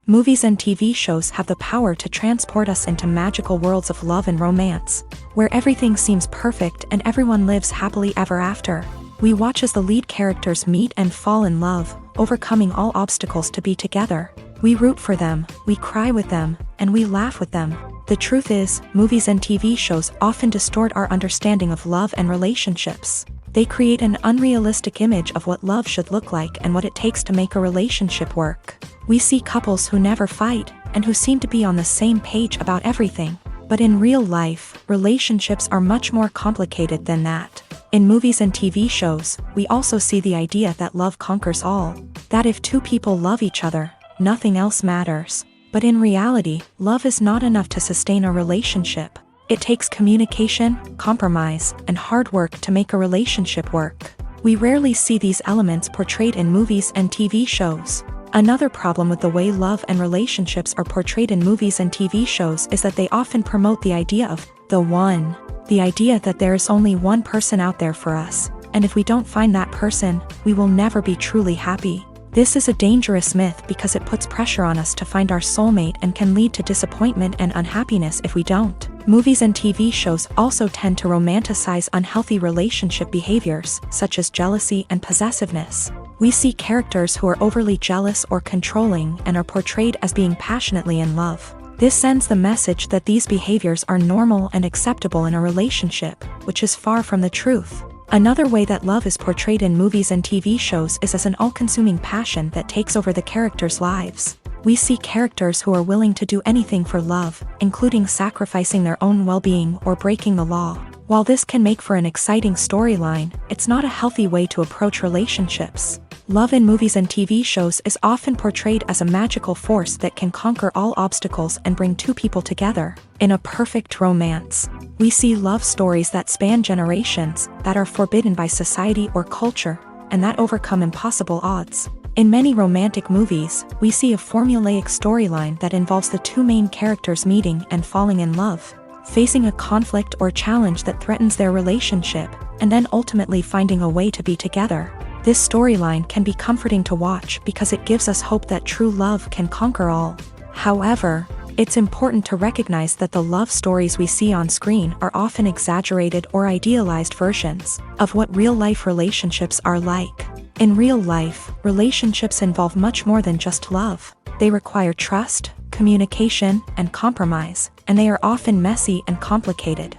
Speaker 1: Movies and TV shows have the power to transport us into magical worlds of love and romance, where everything seems perfect and everyone lives happily ever after. We watch as the lead characters meet and fall in love, overcoming all obstacles to be together. We root for them, we cry with them, and we laugh with them. The truth is, movies and TV shows often distort our understanding of love and relationships. They create an unrealistic image of what love should look like and what it takes to make a relationship work. We see couples who never fight, and who seem to be on the same page about everything. But in real life, relationships are much more complicated than that. In movies and TV shows, we also see the idea that love conquers all. That if two people love each other, nothing else matters. But in reality, love is not enough to sustain a relationship. It takes communication, compromise, and hard work to make a relationship work. We rarely see these elements portrayed in movies and TV shows. Another problem with the way love and relationships are portrayed in movies and TV shows is that they often promote the idea of the one. The idea that there is only one person out there for us, and if we don't find that person, we will never be truly happy. This is a dangerous myth because it puts pressure on us to find our soulmate and can lead to disappointment and unhappiness if we don't. Movies and TV shows also tend to romanticize unhealthy relationship behaviors, such as jealousy and possessiveness. We see characters who are overly jealous or controlling and are portrayed as being passionately in love. This sends the message that these behaviors are normal and acceptable in a relationship, which is far from the truth. Another way that love is portrayed in movies and TV shows is as an all-consuming passion that takes over the characters' lives. We see characters who are willing to do anything for love, including sacrificing their own well-being or breaking the law. While this can make for an exciting storyline, it's not a healthy way to approach relationships. Love in movies and TV shows is often portrayed as a magical force that can conquer all obstacles and bring two people together. In a perfect romance, we see love stories that span generations, that are forbidden by society or culture, and that overcome impossible odds. In many romantic movies, we see a formulaic storyline that involves the two main characters meeting and falling in love, facing a conflict or challenge that threatens their relationship, and then ultimately finding a way to be together. This storyline can be comforting to watch because it gives us hope that true love can conquer all. However, it's important to recognize that the love stories we see on screen are often exaggerated or idealized versions of what real-life relationships are like. In real life, relationships involve much more than just love. They require trust, communication, and compromise, and they are often messy and complicated.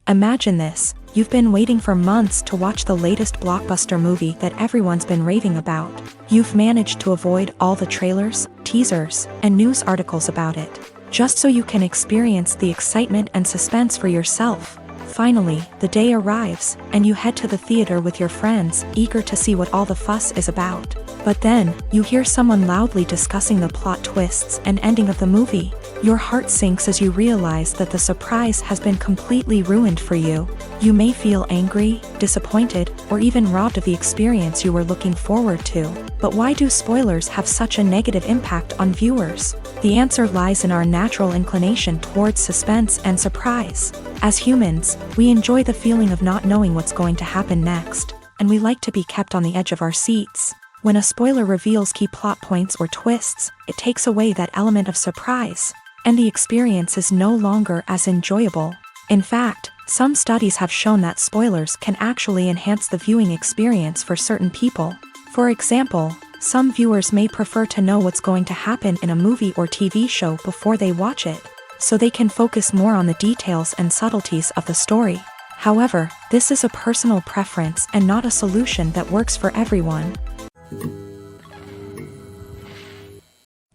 Speaker 1: Imagine this. You've been waiting for months to watch the latest blockbuster movie that everyone's been raving about. You've managed to avoid all the trailers, teasers, and news articles about it, just so you can experience the excitement and suspense for yourself. Finally, the day arrives, and you head to the theater with your friends, eager to see what all the fuss is about. But then, you hear someone loudly discussing the plot twists and ending of the movie. Your heart sinks as you realize that the surprise has been completely ruined for you. You may feel angry, disappointed, or even robbed of the experience you were looking forward to. But why do spoilers have such a negative impact on viewers? The answer lies in our natural inclination towards suspense and surprise. As humans, we enjoy the feeling of not knowing what's going to happen next, and we like to be kept on the edge of our seats. When a spoiler reveals key plot points or twists, it takes away that element of surprise, and the experience is no longer as enjoyable. In fact, some studies have shown that spoilers can actually enhance the viewing experience for certain people. For example, some viewers may prefer to know what's going to happen in a movie or TV show before they watch it, so they can focus more on the details and subtleties of the story. However, this is a personal preference and not a solution that works for everyone.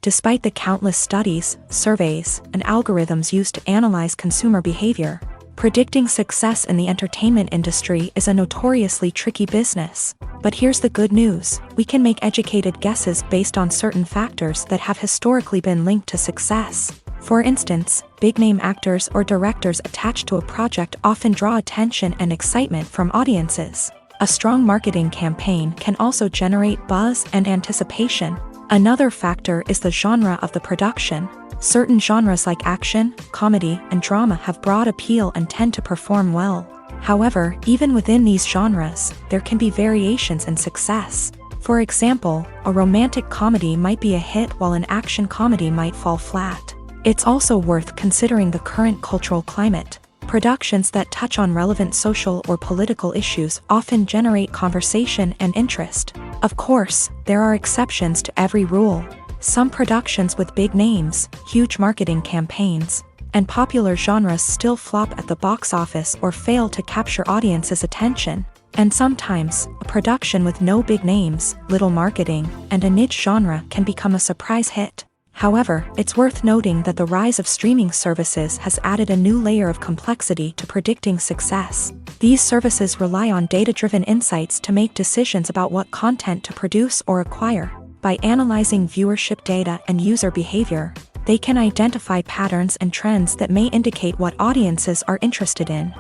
Speaker 1: Despite the countless studies, surveys, and algorithms used to analyze consumer behavior, predicting success in the entertainment industry is a notoriously tricky business. But here's the good news: we can make educated guesses based on certain factors that have historically been linked to success. For instance, big-name actors or directors attached to a project often draw attention and excitement from audiences. A strong marketing campaign can also generate buzz and anticipation. Another factor is the genre of the production. Certain genres like action, comedy, and drama have broad appeal and tend to perform well. However, even within these genres, there can be variations in success. For example, a romantic comedy might be a hit while an action comedy might fall flat. It's also worth considering the current cultural climate. Productions that touch on relevant social or political issues often generate conversation and interest. Of course, there are exceptions to every rule. Some productions with big names, huge marketing campaigns, and popular genres still flop at the box office or fail to capture audiences' attention. And sometimes, a production with no big names, little marketing, and a niche genre can become a surprise hit. However, it's worth noting that the rise of streaming services has added a new layer of complexity to predicting success. These services rely on data-driven insights to make decisions about what content to produce or acquire. By analyzing viewership data and user behavior, they can identify patterns and trends that may indicate what audiences are interested in.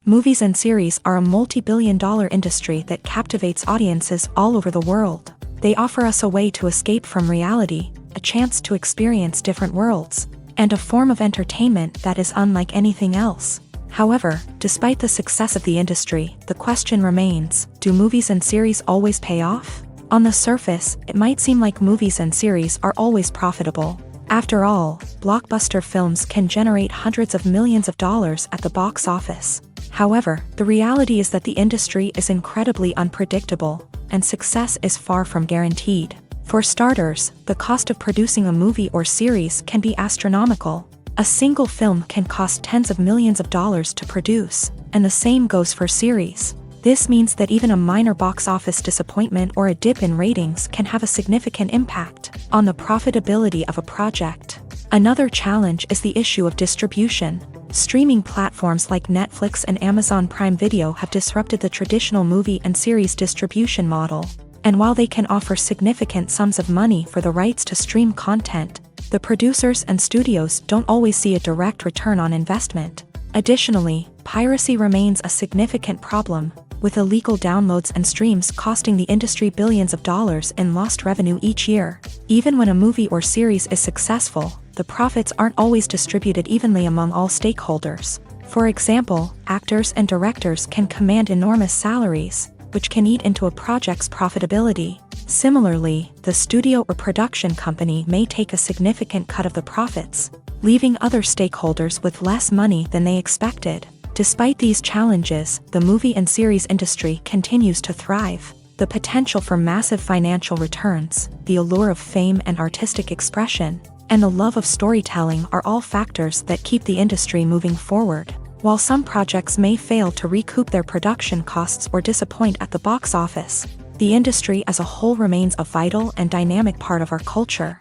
Speaker 1: Movies and series are a multi-billion-dollar industry that captivates audiences all over the world. They offer us a way to escape from reality, a chance to experience different worlds, and a form of entertainment that is unlike anything else. However, despite the success of the industry, the question remains: do movies and series always pay off? On the surface, it might seem like movies and series are always profitable. After all, blockbuster films can generate hundreds of millions of dollars at the box office. However, the reality is that the industry is incredibly unpredictable, and success is far from guaranteed. For starters, the cost of producing a movie or series can be astronomical. A single film can cost tens of millions of dollars to produce, and the same goes for series. This means that even a minor box office disappointment or a dip in ratings can have a significant impact on the profitability of a project. Another challenge is the issue of distribution. Streaming platforms like Netflix and Amazon Prime Video have disrupted the traditional movie and series distribution model. And while they can offer significant sums of money for the rights to stream content, the producers and studios don't always see a direct return on investment. Additionally, piracy remains a significant problem, with illegal downloads and streams costing the industry billions of dollars in lost revenue each year. Even when a movie or series is successful, the profits aren't always distributed evenly among all stakeholders. For example, actors and directors can command enormous salaries, which can eat into a project's profitability. Similarly, the studio or production company may take a significant cut of the profits, leaving other stakeholders with less money than they expected. Despite these challenges, the movie and series industry continues to thrive. The potential for massive financial returns, the allure of fame and artistic expression, and the love of storytelling are all factors that keep the industry moving forward. While some projects may fail to recoup their production costs or disappoint at the box office, the industry as a whole remains a vital and dynamic part of our culture.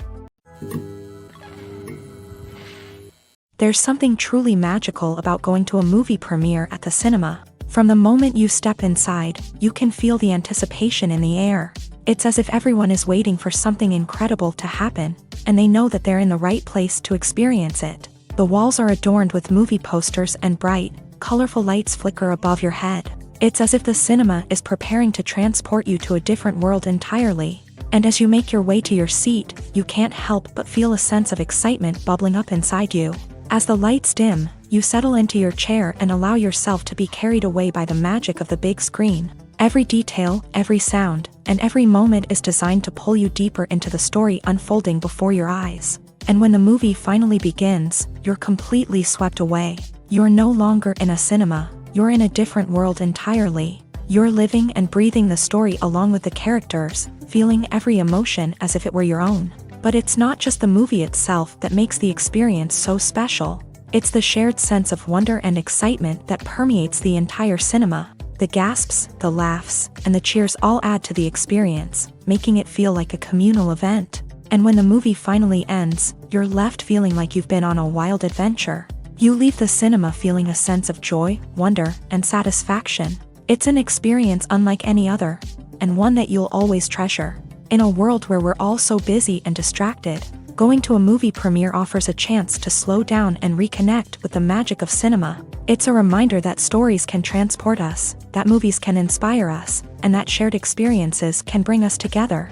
Speaker 1: There's something truly magical about going to a movie premiere at the cinema. From the moment you step inside, you can feel the anticipation in the air. It's as if everyone is waiting for something incredible to happen, and they know that they're in the right place to experience it. The walls are adorned with movie posters and bright, colorful lights flicker above your head. It's as if the cinema is preparing to transport you to a different world entirely. And as you make your way to your seat, you can't help but feel a sense of excitement bubbling up inside you. As the lights dim, you settle into your chair and allow yourself to be carried away by the magic of the big screen. Every detail, every sound, and every moment is designed to pull you deeper into the story unfolding before your eyes. And when the movie finally begins, you're completely swept away. You're no longer in a cinema, you're in a different world entirely. You're living and breathing the story along with the characters, feeling every emotion as if it were your own. But it's not just the movie itself that makes the experience so special. It's the shared sense of wonder and excitement that permeates the entire cinema. The gasps, the laughs, and the cheers all add to the experience, making it feel like a communal event. And when the movie finally ends, you're left feeling like you've been on a wild adventure. You leave the cinema feeling a sense of joy, wonder, and satisfaction. It's an experience unlike any other, and one that you'll always treasure. In a world where we're all so busy and distracted, going to a movie premiere offers a chance to slow down and reconnect with the magic of cinema. It's a reminder that stories can transport us, that movies can inspire us, and that shared experiences can bring us together.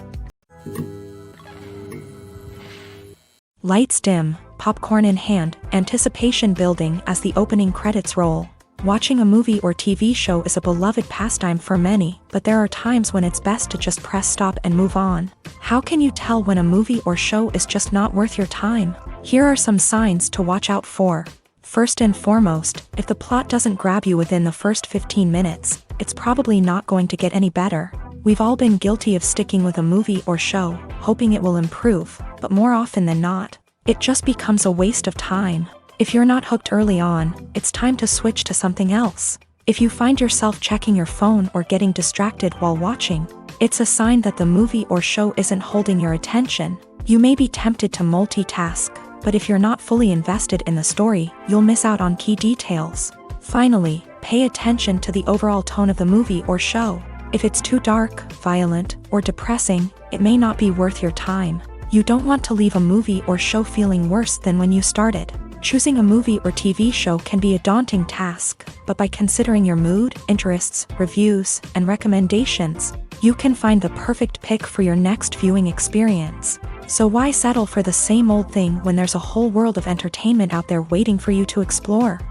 Speaker 1: Lights dim, popcorn in hand, anticipation building as the opening credits roll. Watching a movie or TV show is a beloved pastime for many, but there are times when it's best to just press stop and move on. How can you tell when a movie or show is just not worth your time? Here are some signs to watch out for. First and foremost, if the plot doesn't grab you within the first 15 minutes, it's probably not going to get any better. We've all been guilty of sticking with a movie or show, hoping it will improve, but more often than not, it just becomes a waste of time. If you're not hooked early on, it's time to switch to something else. If you find yourself checking your phone or getting distracted while watching, it's a sign that the movie or show isn't holding your attention. You may be tempted to multitask, but if you're not fully invested in the story, you'll miss out on key details. Finally, pay attention to the overall tone of the movie or show. If it's too dark, violent, or depressing, it may not be worth your time. You don't want to leave a movie or show feeling worse than when you started. Choosing a movie or TV show can be a daunting task, but by considering your mood, interests, reviews, and recommendations, you can find the perfect pick for your next viewing experience. So why settle for the same old thing when there's a whole world of entertainment out there waiting for you to explore?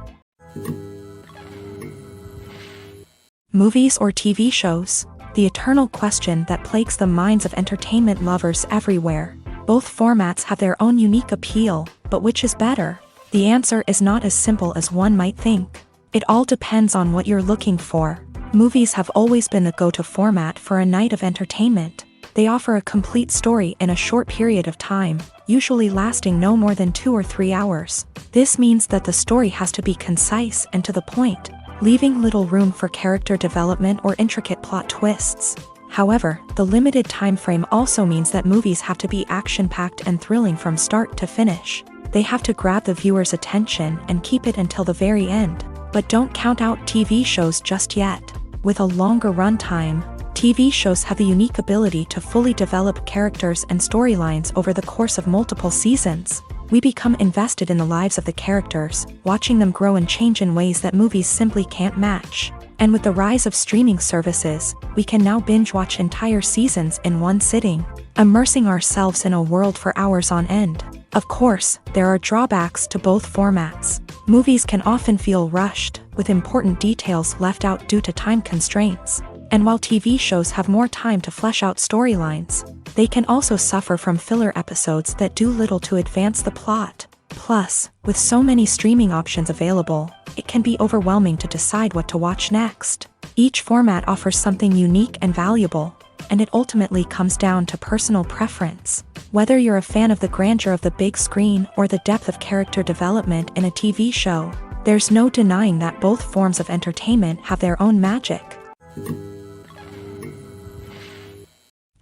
Speaker 1: Movies or TV shows? The eternal question that plagues the minds of entertainment lovers everywhere. Both formats have their own unique appeal, but which is better? The answer is not as simple as one might think. It all depends on what you're looking for. Movies have always been the go-to format for a night of entertainment. They offer a complete story in a short period of time, usually lasting no more than 2 or 3 hours. This means that the story has to be concise and to the point, leaving little room for character development or intricate plot twists. However, the limited time frame also means that movies have to be action-packed and thrilling from start to finish. They have to grab the viewer's attention and keep it until the very end. But don't count out TV shows just yet. With a longer runtime, TV shows have the unique ability to fully develop characters and storylines over the course of multiple seasons. We become invested in the lives of the characters, watching them grow and change in ways that movies simply can't match. And with the rise of streaming services, we can now binge-watch entire seasons in one sitting, immersing ourselves in a world for hours on end. Of course, there are drawbacks to both formats. Movies can often feel rushed, with important details left out due to time constraints. And while TV shows have more time to flesh out storylines, they can also suffer from filler episodes that do little to advance the plot. Plus, with so many streaming options available, it can be overwhelming to decide what to watch next. Each format offers something unique and valuable, and it ultimately comes down to personal preference. Whether you're a fan of the grandeur of the big screen or the depth of character development in a TV show, there's no denying that both forms of entertainment have their own magic.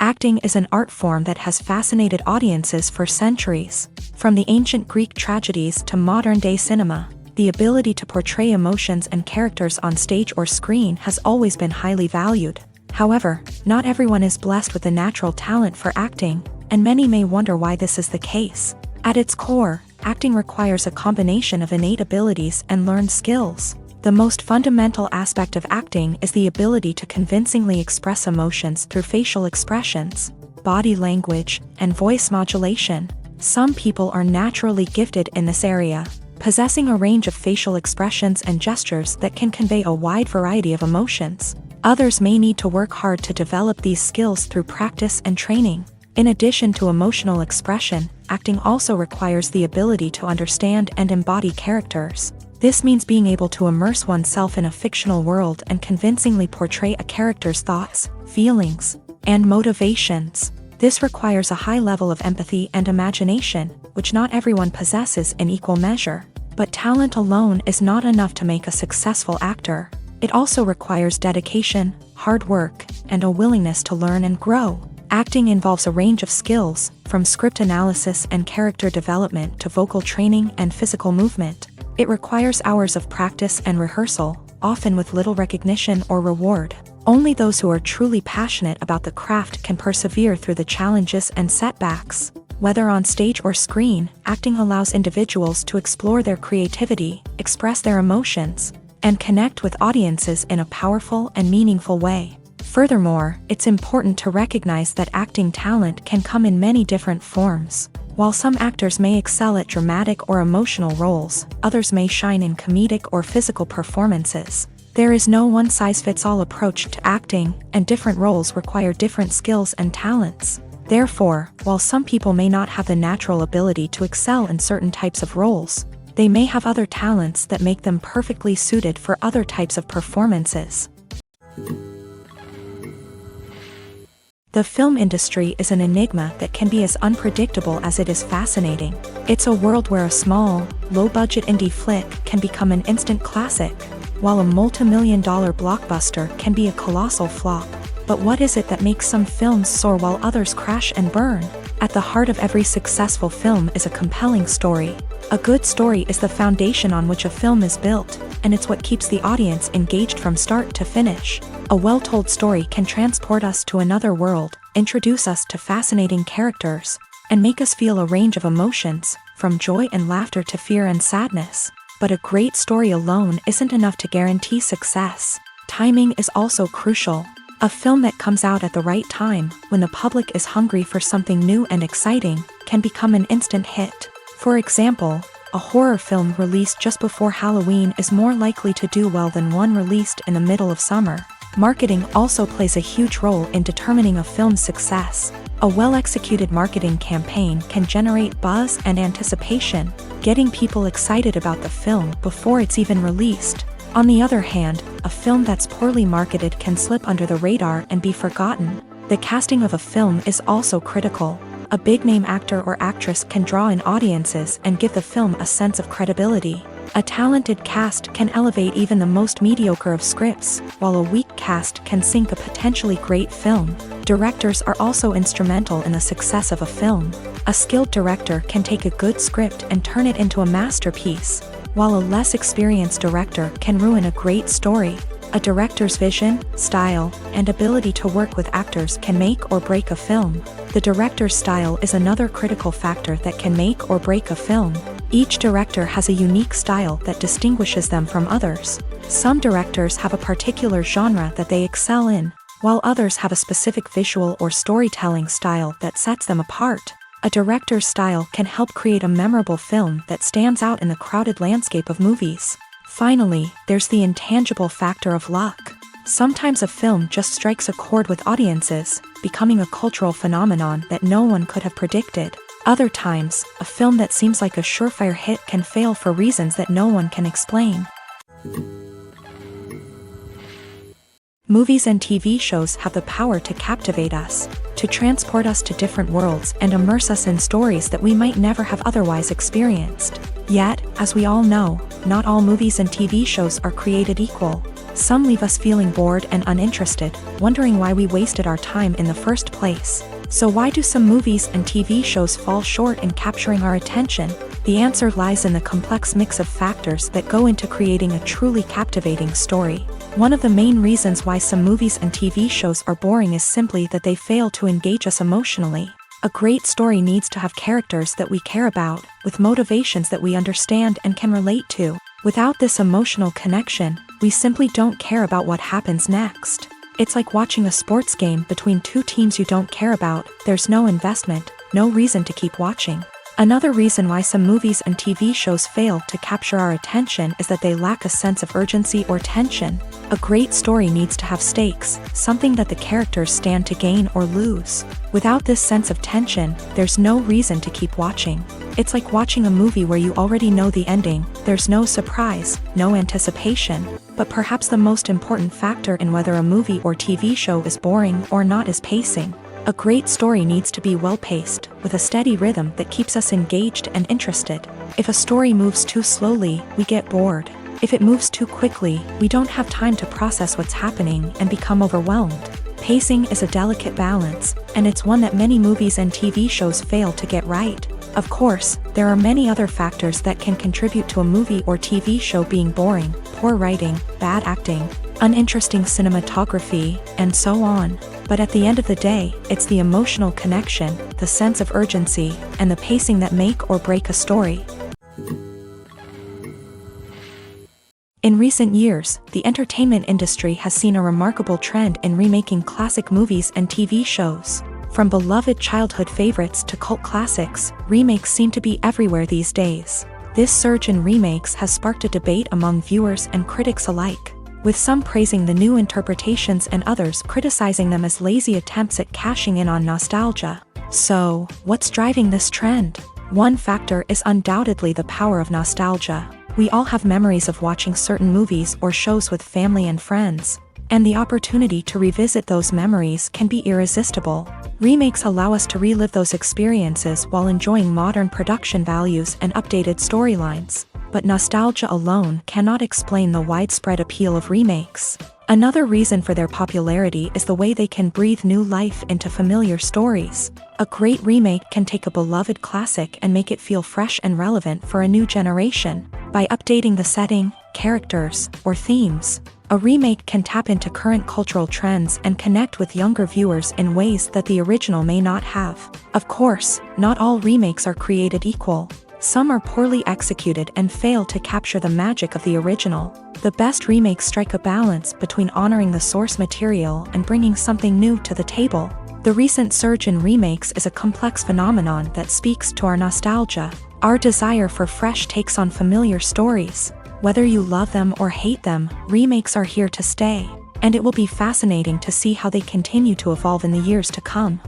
Speaker 1: Acting is an art form that has fascinated audiences for centuries. From the ancient Greek tragedies to modern-day cinema, the ability to portray emotions and characters on stage or screen has always been highly valued. However, not everyone is blessed with the natural talent for acting, and many may wonder why this is the case. At its core, acting requires a combination of innate abilities and learned skills. The most fundamental aspect of acting is the ability to convincingly express emotions through facial expressions, body language, and voice modulation. Some people are naturally gifted in this area, possessing a range of facial expressions and gestures that can convey a wide variety of emotions. Others may need to work hard to develop these skills through practice and training. In addition to emotional expression, acting also requires the ability to understand and embody characters. This means being able to immerse oneself in a fictional world and convincingly portray a character's thoughts, feelings, and motivations. This requires a high level of empathy and imagination, which not everyone possesses in equal measure. But talent alone is not enough to make a successful actor. It also requires dedication, hard work, and a willingness to learn and grow. Acting involves a range of skills, from script analysis and character development to vocal training and physical movement. It requires hours of practice and rehearsal, often with little recognition or reward. Only those who are truly passionate about the craft can persevere through the challenges and setbacks. Whether on stage or screen, acting allows individuals to explore their creativity, express their emotions, and connect with audiences in a powerful and meaningful way. Furthermore, it's important to recognize that acting talent can come in many different forms. While some actors may excel at dramatic or emotional roles, others may shine in comedic or physical performances. There is no one-size-fits-all approach to acting, and different roles require different skills and talents. Therefore, while some people may not have the natural ability to excel in certain types of roles, they may have other talents that make them perfectly suited for other types of performances. The film industry is an enigma that can be as unpredictable as it is fascinating. It's a world where a small, low-budget indie flick can become an instant classic, while a multi-million-dollar blockbuster can be a colossal flop. But what is it that makes some films soar while others crash and burn? At the heart of every successful film is a compelling story. A good story is the foundation on which a film is built, and it's what keeps the audience engaged from start to finish. A well-told story can transport us to another world, introduce us to fascinating characters, and make us feel a range of emotions, from joy and laughter to fear and sadness. But a great story alone isn't enough to guarantee success. Timing is also crucial. A film that comes out at the right time, when the public is hungry for something new and exciting, can become an instant hit. For example, a horror film released just before Halloween is more likely to do well than one released in the middle of summer. Marketing also plays a huge role in determining a film's success. A well-executed marketing campaign can generate buzz and anticipation, getting people excited about the film before it's even released. On the other hand, a film that's poorly marketed can slip under the radar and be forgotten. The casting of a film is also critical. A big-name actor or actress can draw in audiences and give the film a sense of credibility. A talented cast can elevate even the most mediocre of scripts, while a weak cast can sink a potentially great film. Directors are also instrumental in the success of a film. A skilled director can take a good script and turn it into a masterpiece, while a less experienced director can ruin a great story. A director's vision, style, and ability to work with actors can make or break a film. The director's style is another critical factor that can make or break a film. Each director has a unique style that distinguishes them from others. Some directors have a particular genre that they excel in, while others have a specific visual or storytelling style that sets them apart. A director's style can help create a memorable film that stands out in the crowded landscape of movies. Finally, there's the intangible factor of luck. Sometimes a film just strikes a chord with audiences, becoming a cultural phenomenon that no one could have predicted. Other times, a film that seems like a surefire hit can fail for reasons that no one can explain. Movies and TV shows have the power to captivate us, to transport us to different worlds and immerse us in stories that we might never have otherwise experienced. Yet, as we all know, not all movies and TV shows are created equal. Some leave us feeling bored and uninterested, wondering why we wasted our time in the first place. So why do some movies and TV shows fall short in capturing our attention? The answer lies in the complex mix of factors that go into creating a truly captivating story. One of the main reasons why some movies and TV shows are boring is simply that they fail to engage us emotionally. A great story needs to have characters that we care about, with motivations that we understand and can relate to. Without this emotional connection, we simply don't care about what happens next. It's like watching a sports game between two teams you don't care about. There's no investment, no reason to keep watching. Another reason why some movies and TV shows fail to capture our attention is that they lack a sense of urgency or tension. A great story needs to have stakes, something that the characters stand to gain or lose. Without this sense of tension, there's no reason to keep watching. It's like watching a movie where you already know the ending, there's no surprise, no anticipation. But perhaps the most important factor in whether a movie or TV show is boring or not is pacing. A great story needs to be well-paced, with a steady rhythm that keeps us engaged and interested. If a story moves too slowly, we get bored. If it moves too quickly, we don't have time to process what's happening and become overwhelmed. Pacing is a delicate balance, and it's one that many movies and TV shows fail to get right. Of course, there are many other factors that can contribute to a movie or TV show being boring: poor writing, bad acting, uninteresting cinematography, and so on. But at the end of the day, it's the emotional connection, the sense of urgency, and the pacing that make or break a story. In recent years, the entertainment industry has seen a remarkable trend in remaking classic movies and TV shows. From beloved childhood favorites to cult classics, remakes seem to be everywhere these days. This surge in remakes has sparked a debate among viewers and critics alike, with some praising the new interpretations and others criticizing them as lazy attempts at cashing in on nostalgia. So, what's driving this trend? One factor is undoubtedly the power of nostalgia. We all have memories of watching certain movies or shows with family and friends, and the opportunity to revisit those memories can be irresistible. Remakes allow us to relive those experiences while enjoying modern production values and updated storylines. But nostalgia alone cannot explain the widespread appeal of remakes. Another reason for their popularity is the way they can breathe new life into familiar stories. A great remake can take a beloved classic and make it feel fresh and relevant for a new generation. By updating the setting, characters, or themes, a remake can tap into current cultural trends and connect with younger viewers in ways that the original may not have. Of course, not all remakes are created equal. Some are poorly executed and fail to capture the magic of the original. The best remakes strike a balance between honoring the source material and bringing something new to the table. The recent surge in remakes is a complex phenomenon that speaks to our nostalgia, our desire for fresh takes on familiar stories. Whether you love them or hate them, remakes are here to stay, and it will be fascinating to see how they continue to evolve in the years to come.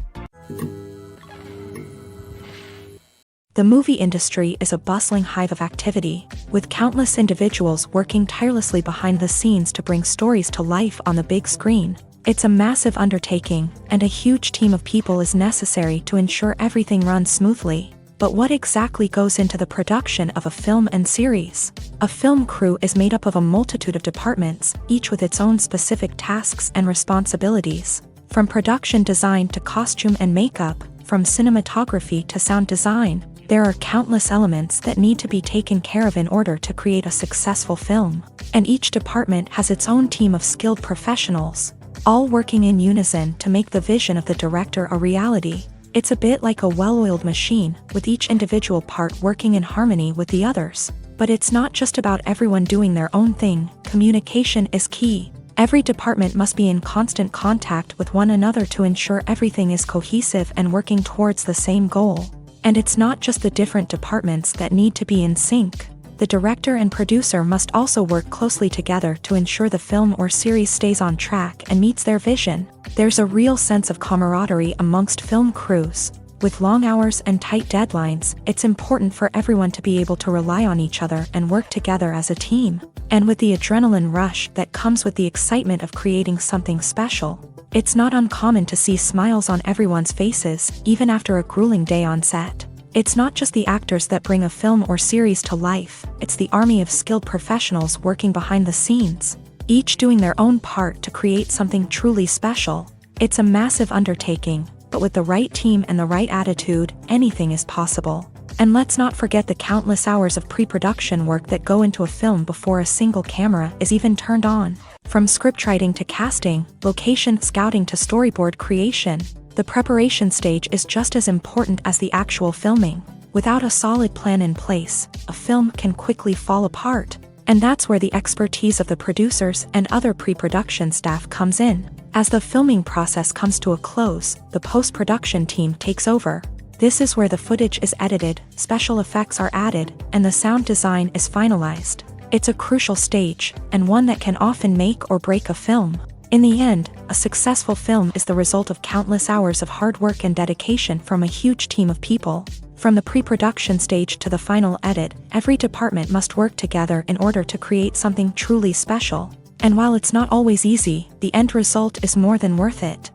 Speaker 1: The movie industry is a bustling hive of activity, with countless individuals working tirelessly behind the scenes to bring stories to life on the big screen. It's a massive undertaking, and a huge team of people is necessary to ensure everything runs smoothly. But what exactly goes into the production of a film and series? A film crew is made up of a multitude of departments, each with its own specific tasks and responsibilities. From production design to costume and makeup, from cinematography to sound design, there are countless elements that need to be taken care of in order to create a successful film. And each department has its own team of skilled professionals, all working in unison to make the vision of the director a reality. It's a bit like a well-oiled machine, with each individual part working in harmony with the others. But it's not just about everyone doing their own thing. Communication is key. Every department must be in constant contact with one another to ensure everything is cohesive and working towards the same goal. And it's not just the different departments that need to be in sync. The director and producer must also work closely together to ensure the film or series stays on track and meets their vision. There's a real sense of camaraderie amongst film crews. With long hours and tight deadlines, it's important for everyone to be able to rely on each other and work together as a team. And with the adrenaline rush that comes with the excitement of creating something special, it's not uncommon to see smiles on everyone's faces, even after a grueling day on set. It's not just the actors that bring a film or series to life, it's the army of skilled professionals working behind the scenes, each doing their own part to create something truly special. It's a massive undertaking, but with the right team and the right attitude, anything is possible. And let's not forget the countless hours of pre-production work that go into a film before a single camera is even turned on. From scriptwriting to casting, location scouting to storyboard creation, the preparation stage is just as important as the actual filming. Without a solid plan in place, a film can quickly fall apart. And that's where the expertise of the producers and other pre-production staff comes in. As the filming process comes to a close, the post-production team takes over. This is where the footage is edited, special effects are added, and the sound design is finalized. It's a crucial stage, and one that can often make or break a film. In the end, a successful film is the result of countless hours of hard work and dedication from a huge team of people. From the pre-production stage to the final edit, every department must work together in order to create something truly special. And while it's not always easy, the end result is more than worth it.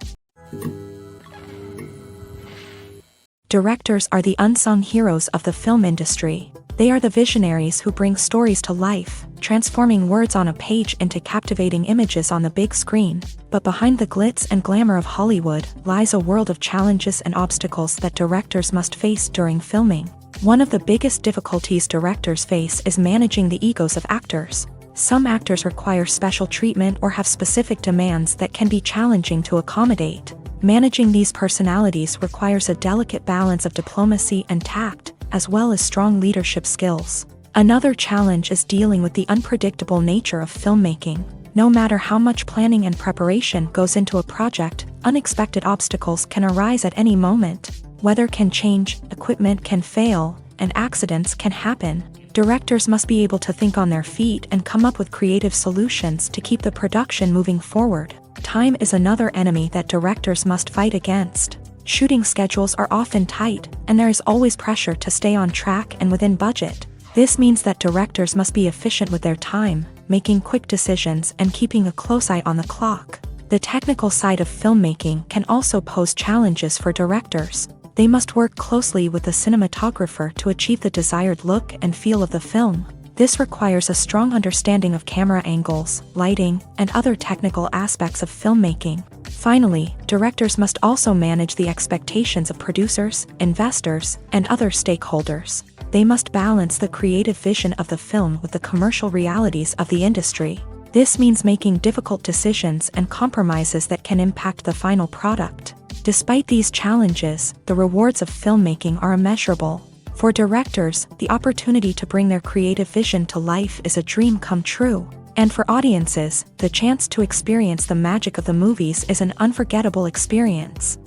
Speaker 1: Directors are the unsung heroes of the film industry. They are the visionaries who bring stories to life, transforming words on a page into captivating images on the big screen. But behind the glitz and glamour of Hollywood lies a world of challenges and obstacles that directors must face during filming. One of the biggest difficulties directors face is managing the egos of actors. Some actors require special treatment or have specific demands that can be challenging to accommodate. Managing these personalities requires a delicate balance of diplomacy and tact, as well as strong leadership skills. Another challenge is dealing with the unpredictable nature of filmmaking. No matter how much planning and preparation goes into a project, unexpected obstacles can arise at any moment. Weather can change, equipment can fail, and accidents can happen. Directors must be able to think on their feet and come up with creative solutions to keep the production moving forward. Time is another enemy that directors must fight against. Shooting schedules are often tight, and there is always pressure to stay on track and within budget. This means that directors must be efficient with their time, making quick decisions and keeping a close eye on the clock. The technical side of filmmaking can also pose challenges for directors. They must work closely with the cinematographer to achieve the desired look and feel of the film. This requires a strong understanding of camera angles, lighting, and other technical aspects of filmmaking. Finally, directors must also manage the expectations of producers, investors, and other stakeholders. They must balance the creative vision of the film with the commercial realities of the industry. This means making difficult decisions and compromises that can impact the final product. Despite these challenges, the rewards of filmmaking are immeasurable. For directors, the opportunity to bring their creative vision to life is a dream come true. And for audiences, the chance to experience the magic of the movies is an unforgettable experience.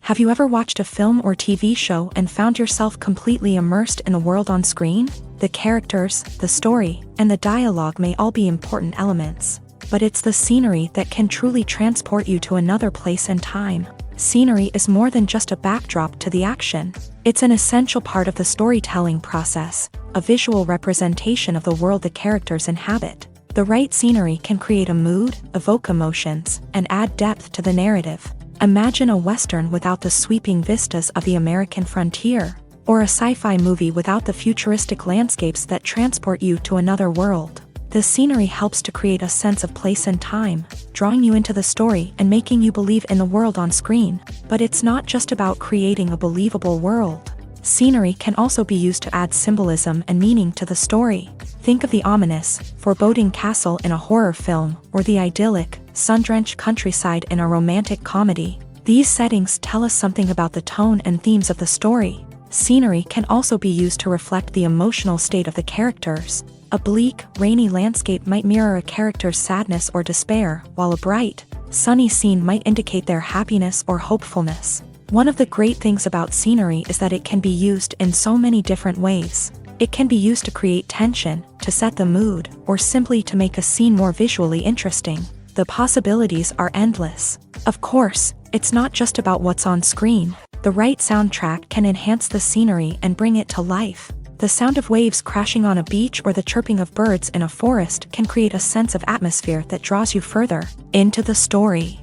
Speaker 1: Have you ever watched a film or TV show and found yourself completely immersed in the world on screen? The characters, the story, and the dialogue may all be important elements, but it's the scenery that can truly transport you to another place and time. Scenery is more than just a backdrop to the action. It's an essential part of the storytelling process, a visual representation of the world the characters inhabit. The right scenery can create a mood, evoke emotions, and add depth to the narrative. Imagine a Western without the sweeping vistas of the American frontier, or a sci-fi movie without the futuristic landscapes that transport you to another world. The scenery helps to create a sense of place and time, drawing you into the story and making you believe in the world on screen. But it's not just about creating a believable world. Scenery can also be used to add symbolism and meaning to the story. Think of the ominous, foreboding castle in a horror film, or the idyllic, sun-drenched countryside in a romantic comedy. These settings tell us something about the tone and themes of the story. Scenery can also be used to reflect the emotional state of the characters. A bleak, rainy landscape might mirror a character's sadness or despair, while a bright, sunny scene might indicate their happiness or hopefulness. One of the great things about scenery is that it can be used in so many different ways. It can be used to create tension, to set the mood, or simply to make a scene more visually interesting. The possibilities are endless. Of course, it's not just about what's on screen. The right soundtrack can enhance the scenery and bring it to life. The sound of waves crashing on a beach or the chirping of birds in a forest can create a sense of atmosphere that draws you further into the story.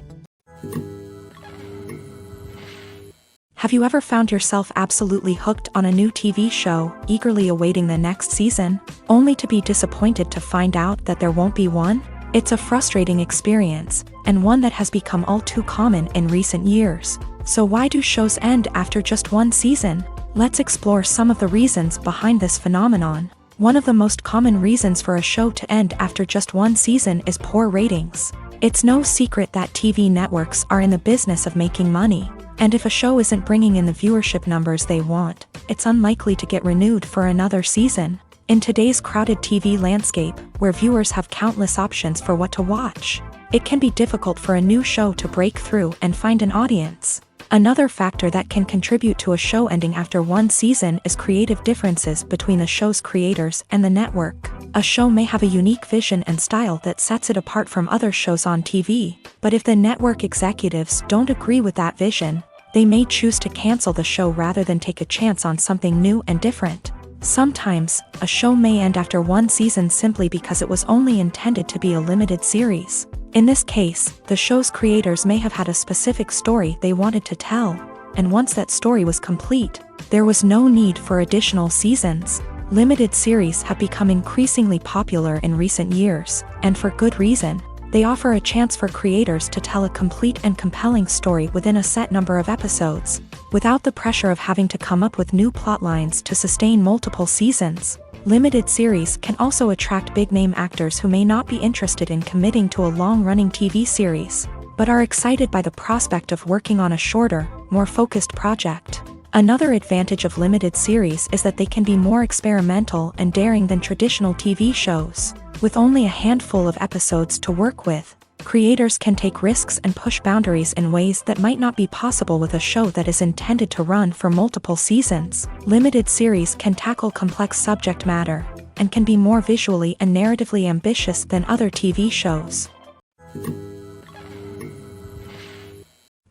Speaker 1: Have you ever found yourself absolutely hooked on a new TV show, eagerly awaiting the next season, only to be disappointed to find out that there won't be one? It's a frustrating experience, and one that has become all too common in recent years. So why do shows end after just one season? Let's explore some of the reasons behind this phenomenon. One of the most common reasons for a show to end after just one season is poor ratings. It's no secret that TV networks are in the business of making money, and if a show isn't bringing in the viewership numbers they want, it's unlikely to get renewed for another season. In today's crowded TV landscape, where viewers have countless options for what to watch, it can be difficult for a new show to break through and find an audience. Another factor that can contribute to a show ending after one season is creative differences between the show's creators and the network. A show may have a unique vision and style that sets it apart from other shows on TV, but if the network executives don't agree with that vision, they may choose to cancel the show rather than take a chance on something new and different. Sometimes, a show may end after one season simply because it was only intended to be a limited series. In this case, the show's creators may have had a specific story they wanted to tell, and once that story was complete, there was no need for additional seasons. Limited series have become increasingly popular in recent years, and for good reason. They offer a chance for creators to tell a complete and compelling story within a set number of episodes, without the pressure of having to come up with new plotlines to sustain multiple seasons. Limited series can also attract big-name actors who may not be interested in committing to a long-running TV series, but are excited by the prospect of working on a shorter, more focused project. Another advantage of limited series is that they can be more experimental and daring than traditional TV shows. With only a handful of episodes to work with, creators can take risks and push boundaries in ways that might not be possible with a show that is intended to run for multiple seasons. Limited series can tackle complex subject matter, and can be more visually and narratively ambitious than other TV shows.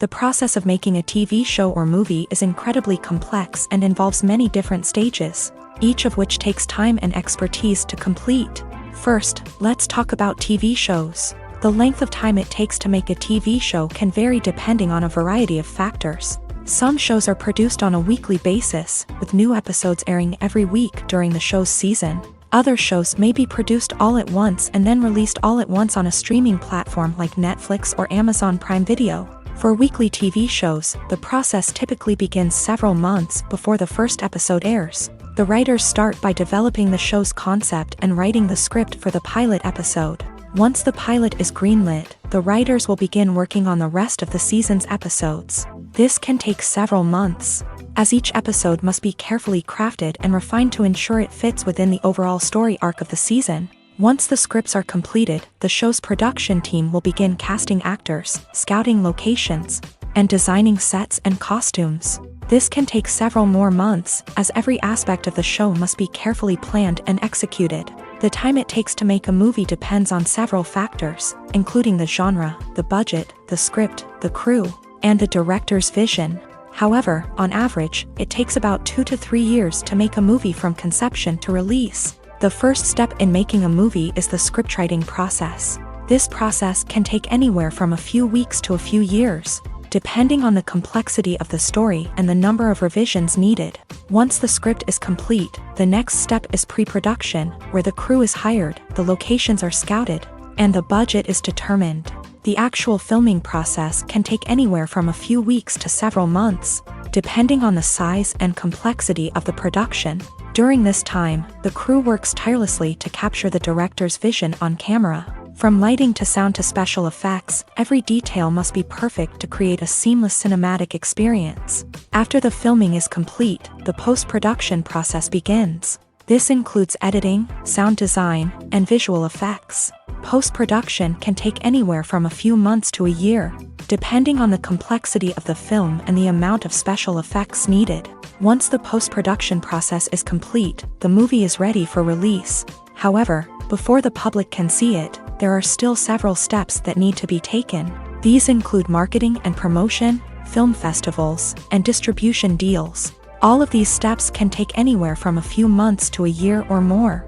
Speaker 1: The process of making a TV show or movie is incredibly complex and involves many different stages, each of which takes time and expertise to complete. First, let's talk about TV shows. The length of time it takes to make a TV show can vary depending on a variety of factors. Some shows are produced on a weekly basis, with new episodes airing every week during the show's season. Other shows may be produced all at once and then released all at once on a streaming platform like Netflix or Amazon Prime Video. For weekly TV shows, the process typically begins several months before the first episode airs. The writers start by developing the show's concept and writing the script for the pilot episode. Once the pilot is greenlit, the writers will begin working on the rest of the season's episodes. This can take several months, as each episode must be carefully crafted and refined to ensure it fits within the overall story arc of the season. Once the scripts are completed, the show's production team will begin casting actors, scouting locations, and designing sets and costumes. This can take several more months, as every aspect of the show must be carefully planned and executed. The time it takes to make a movie depends on several factors, including the genre, the budget, the script, the crew, and the director's vision. However, on average, it takes about 2 to 3 years to make a movie from conception to release. The first step in making a movie is the scriptwriting process. This process can take anywhere from a few weeks to a few years, depending on the complexity of the story and the number of revisions needed. Once the script is complete, the next step is pre-production, where the crew is hired, the locations are scouted, and the budget is determined. The actual filming process can take anywhere from a few weeks to several months, depending on the size and complexity of the production. During this time, the crew works tirelessly to capture the director's vision on camera. From lighting to sound to special effects, every detail must be perfect to create a seamless cinematic experience. After the filming is complete, the post-production process begins. This includes editing, sound design, and visual effects. Post-production can take anywhere from a few months to a year, depending on the complexity of the film and the amount of special effects needed. Once the post-production process is complete, the movie is ready for release. However, before the public can see it, there are still several steps that need to be taken. These include marketing and promotion, film festivals, and distribution deals. All of these steps can take anywhere from a few months to a year or more.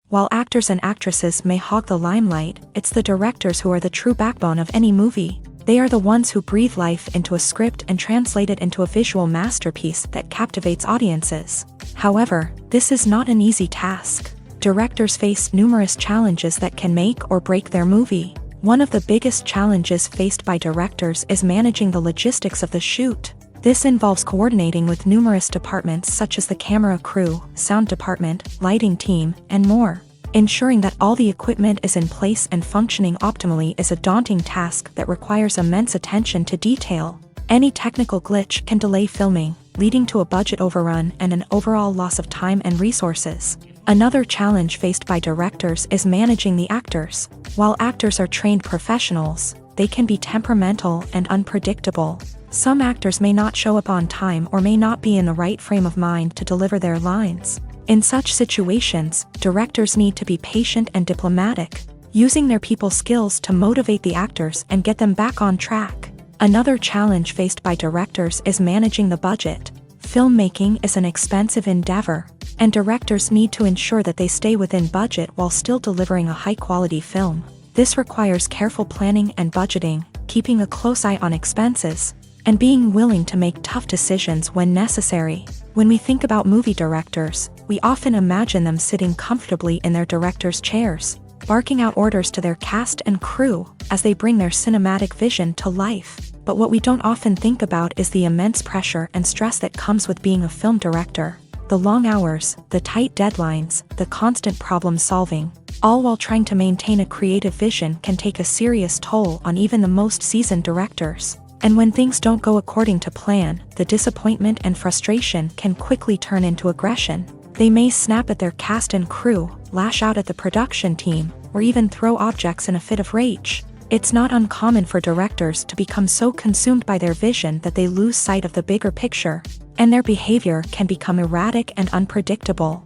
Speaker 1: While actors and actresses may hog the limelight, it's the directors who are the true backbone of any movie. They are the ones who breathe life into a script and translate it into a visual masterpiece that captivates audiences. However, this is not an easy task. Directors face numerous challenges that can make or break their movie. One of the biggest challenges faced by directors is managing the logistics of the shoot. This involves coordinating with numerous departments such as the camera crew, sound department, lighting team, and more. Ensuring that all the equipment is in place and functioning optimally is a daunting task that requires immense attention to detail. Any technical glitch can delay filming, leading to a budget overrun and an overall loss of time and resources. Another challenge faced by directors is managing the actors. While actors are trained professionals, they can be temperamental and unpredictable. Some actors may not show up on time or may not be in the right frame of mind to deliver their lines. In such situations, directors need to be patient and diplomatic, using their people skills to motivate the actors and get them back on track. Another challenge faced by directors is managing the budget. Filmmaking is an expensive endeavor, and directors need to ensure that they stay within budget while still delivering a high-quality film. This requires careful planning and budgeting, keeping a close eye on expenses, and being willing to make tough decisions when necessary. When we think about movie directors, we often imagine them sitting comfortably in their director's chairs, barking out orders to their cast and crew as they bring their cinematic vision to life. But what we don't often think about is the immense pressure and stress that comes with being a film director. The long hours, the tight deadlines, the constant problem solving, all while trying to maintain a creative vision can take a serious toll on even the most seasoned directors. And when things don't go according to plan, the disappointment and frustration can quickly turn into aggression. They may snap at their cast and crew, lash out at the production team, or even throw objects in a fit of rage. It's not uncommon for directors to become so consumed by their vision that they lose sight of the bigger picture, and their behavior can become erratic and unpredictable.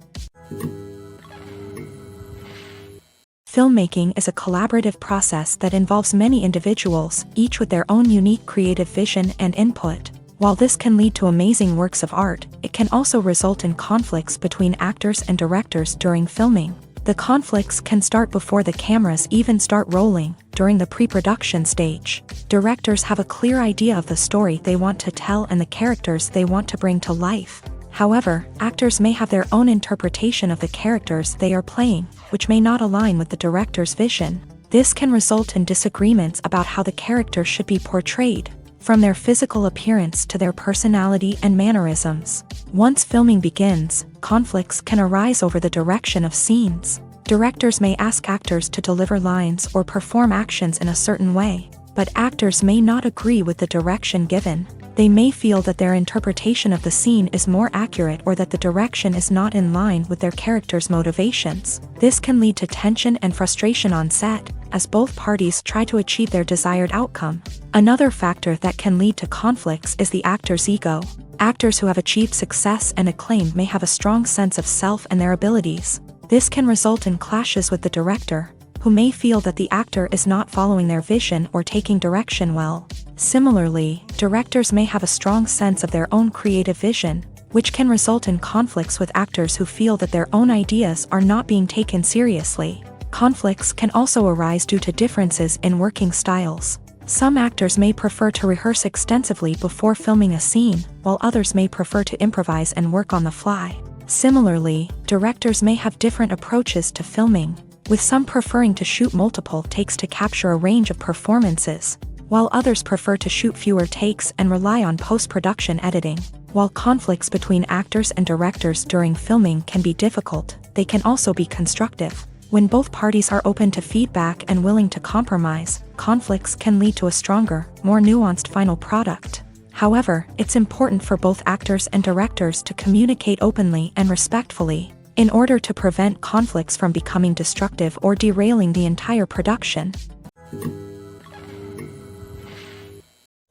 Speaker 1: Filmmaking is a collaborative process that involves many individuals, each with their own unique creative vision and input. While this can lead to amazing works of art, it can also result in conflicts between actors and directors during filming. The conflicts can start before the cameras even start rolling, during the pre-production stage. Directors have a clear idea of the story they want to tell and the characters they want to bring to life. However, actors may have their own interpretation of the characters they are playing, which may not align with the director's vision. This can result in disagreements about how the character should be portrayed, from their physical appearance to their personality and mannerisms. Once filming begins, conflicts can arise over the direction of scenes. Directors may ask actors to deliver lines or perform actions in a certain way, but actors may not agree with the direction given. They may feel that their interpretation of the scene is more accurate or that the direction is not in line with their character's motivations. This can lead to tension and frustration on set, as both parties try to achieve their desired outcome. Another factor that can lead to conflicts is the actor's ego. Actors who have achieved success and acclaim may have a strong sense of self and their abilities. This can result in clashes with the director, who may feel that the actor is not following their vision or taking direction well. Similarly, directors may have a strong sense of their own creative vision, which can result in conflicts with actors who feel that their own ideas are not being taken seriously. Conflicts can also arise due to differences in working styles. Some actors may prefer to rehearse extensively before filming a scene, while others may prefer to improvise and work on the fly. Similarly, directors may have different approaches to filming, with some preferring to shoot multiple takes to capture a range of performances, while others prefer to shoot fewer takes and rely on post-production editing. While conflicts between actors and directors during filming can be difficult, they can also be constructive. When both parties are open to feedback and willing to compromise, conflicts can lead to a stronger, more nuanced final product. However, it's important for both actors and directors to communicate openly and respectfully, in order to prevent conflicts from becoming destructive or derailing the entire production.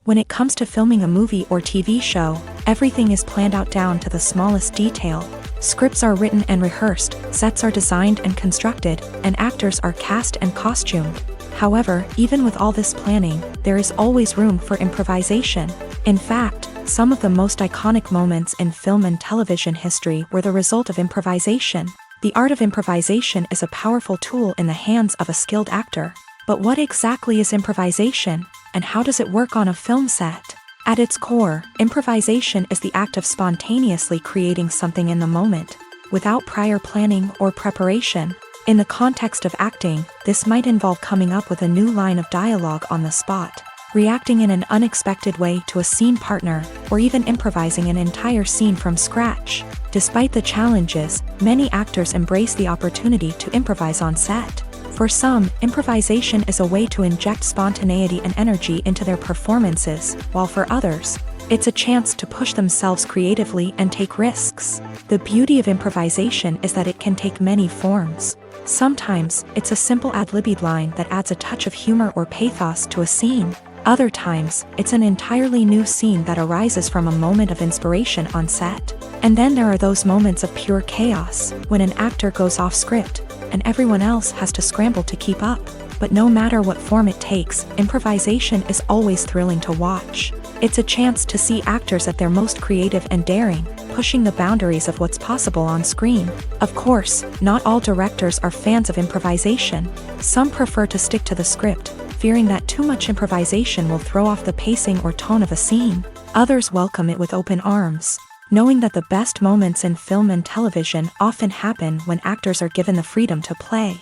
Speaker 1: When it comes to filming a movie or TV show, everything is planned out down to the smallest detail. Scripts are written and rehearsed, sets are designed and constructed, and actors are cast and costumed. However, even with all this planning, there is always room for improvisation. In fact, some of the most iconic moments in film and television history were the result of improvisation. The art of improvisation is a powerful tool in the hands of a skilled actor. But what exactly is improvisation, and how does it work on a film set? At its core, improvisation is the act of spontaneously creating something in the moment, without prior planning or preparation. In the context of acting, this might involve coming up with a new line of dialogue on the spot, reacting in an unexpected way to a scene partner, or even improvising an entire scene from scratch. Despite the challenges, many actors embrace the opportunity to improvise on set. For some, improvisation is a way to inject spontaneity and energy into their performances, while for others, It's a chance to push themselves creatively and take risks. The beauty of improvisation is that it can take many forms. Sometimes, it's a simple ad-libbed line that adds a touch of humor or pathos to a scene. Other times, it's an entirely new scene that arises from a moment of inspiration on set. And then there are those moments of pure chaos, when an actor goes off script, and everyone else has to scramble to keep up. But no matter what form it takes, improvisation is always thrilling to watch. It's a chance to see actors at their most creative and daring, pushing the boundaries of what's possible on screen. Of course, not all directors are fans of improvisation. Some prefer to stick to the script, fearing that too much improvisation will throw off the pacing or tone of a scene. Others welcome it with open arms, knowing that the best moments in film and television often happen when actors are given the freedom to play.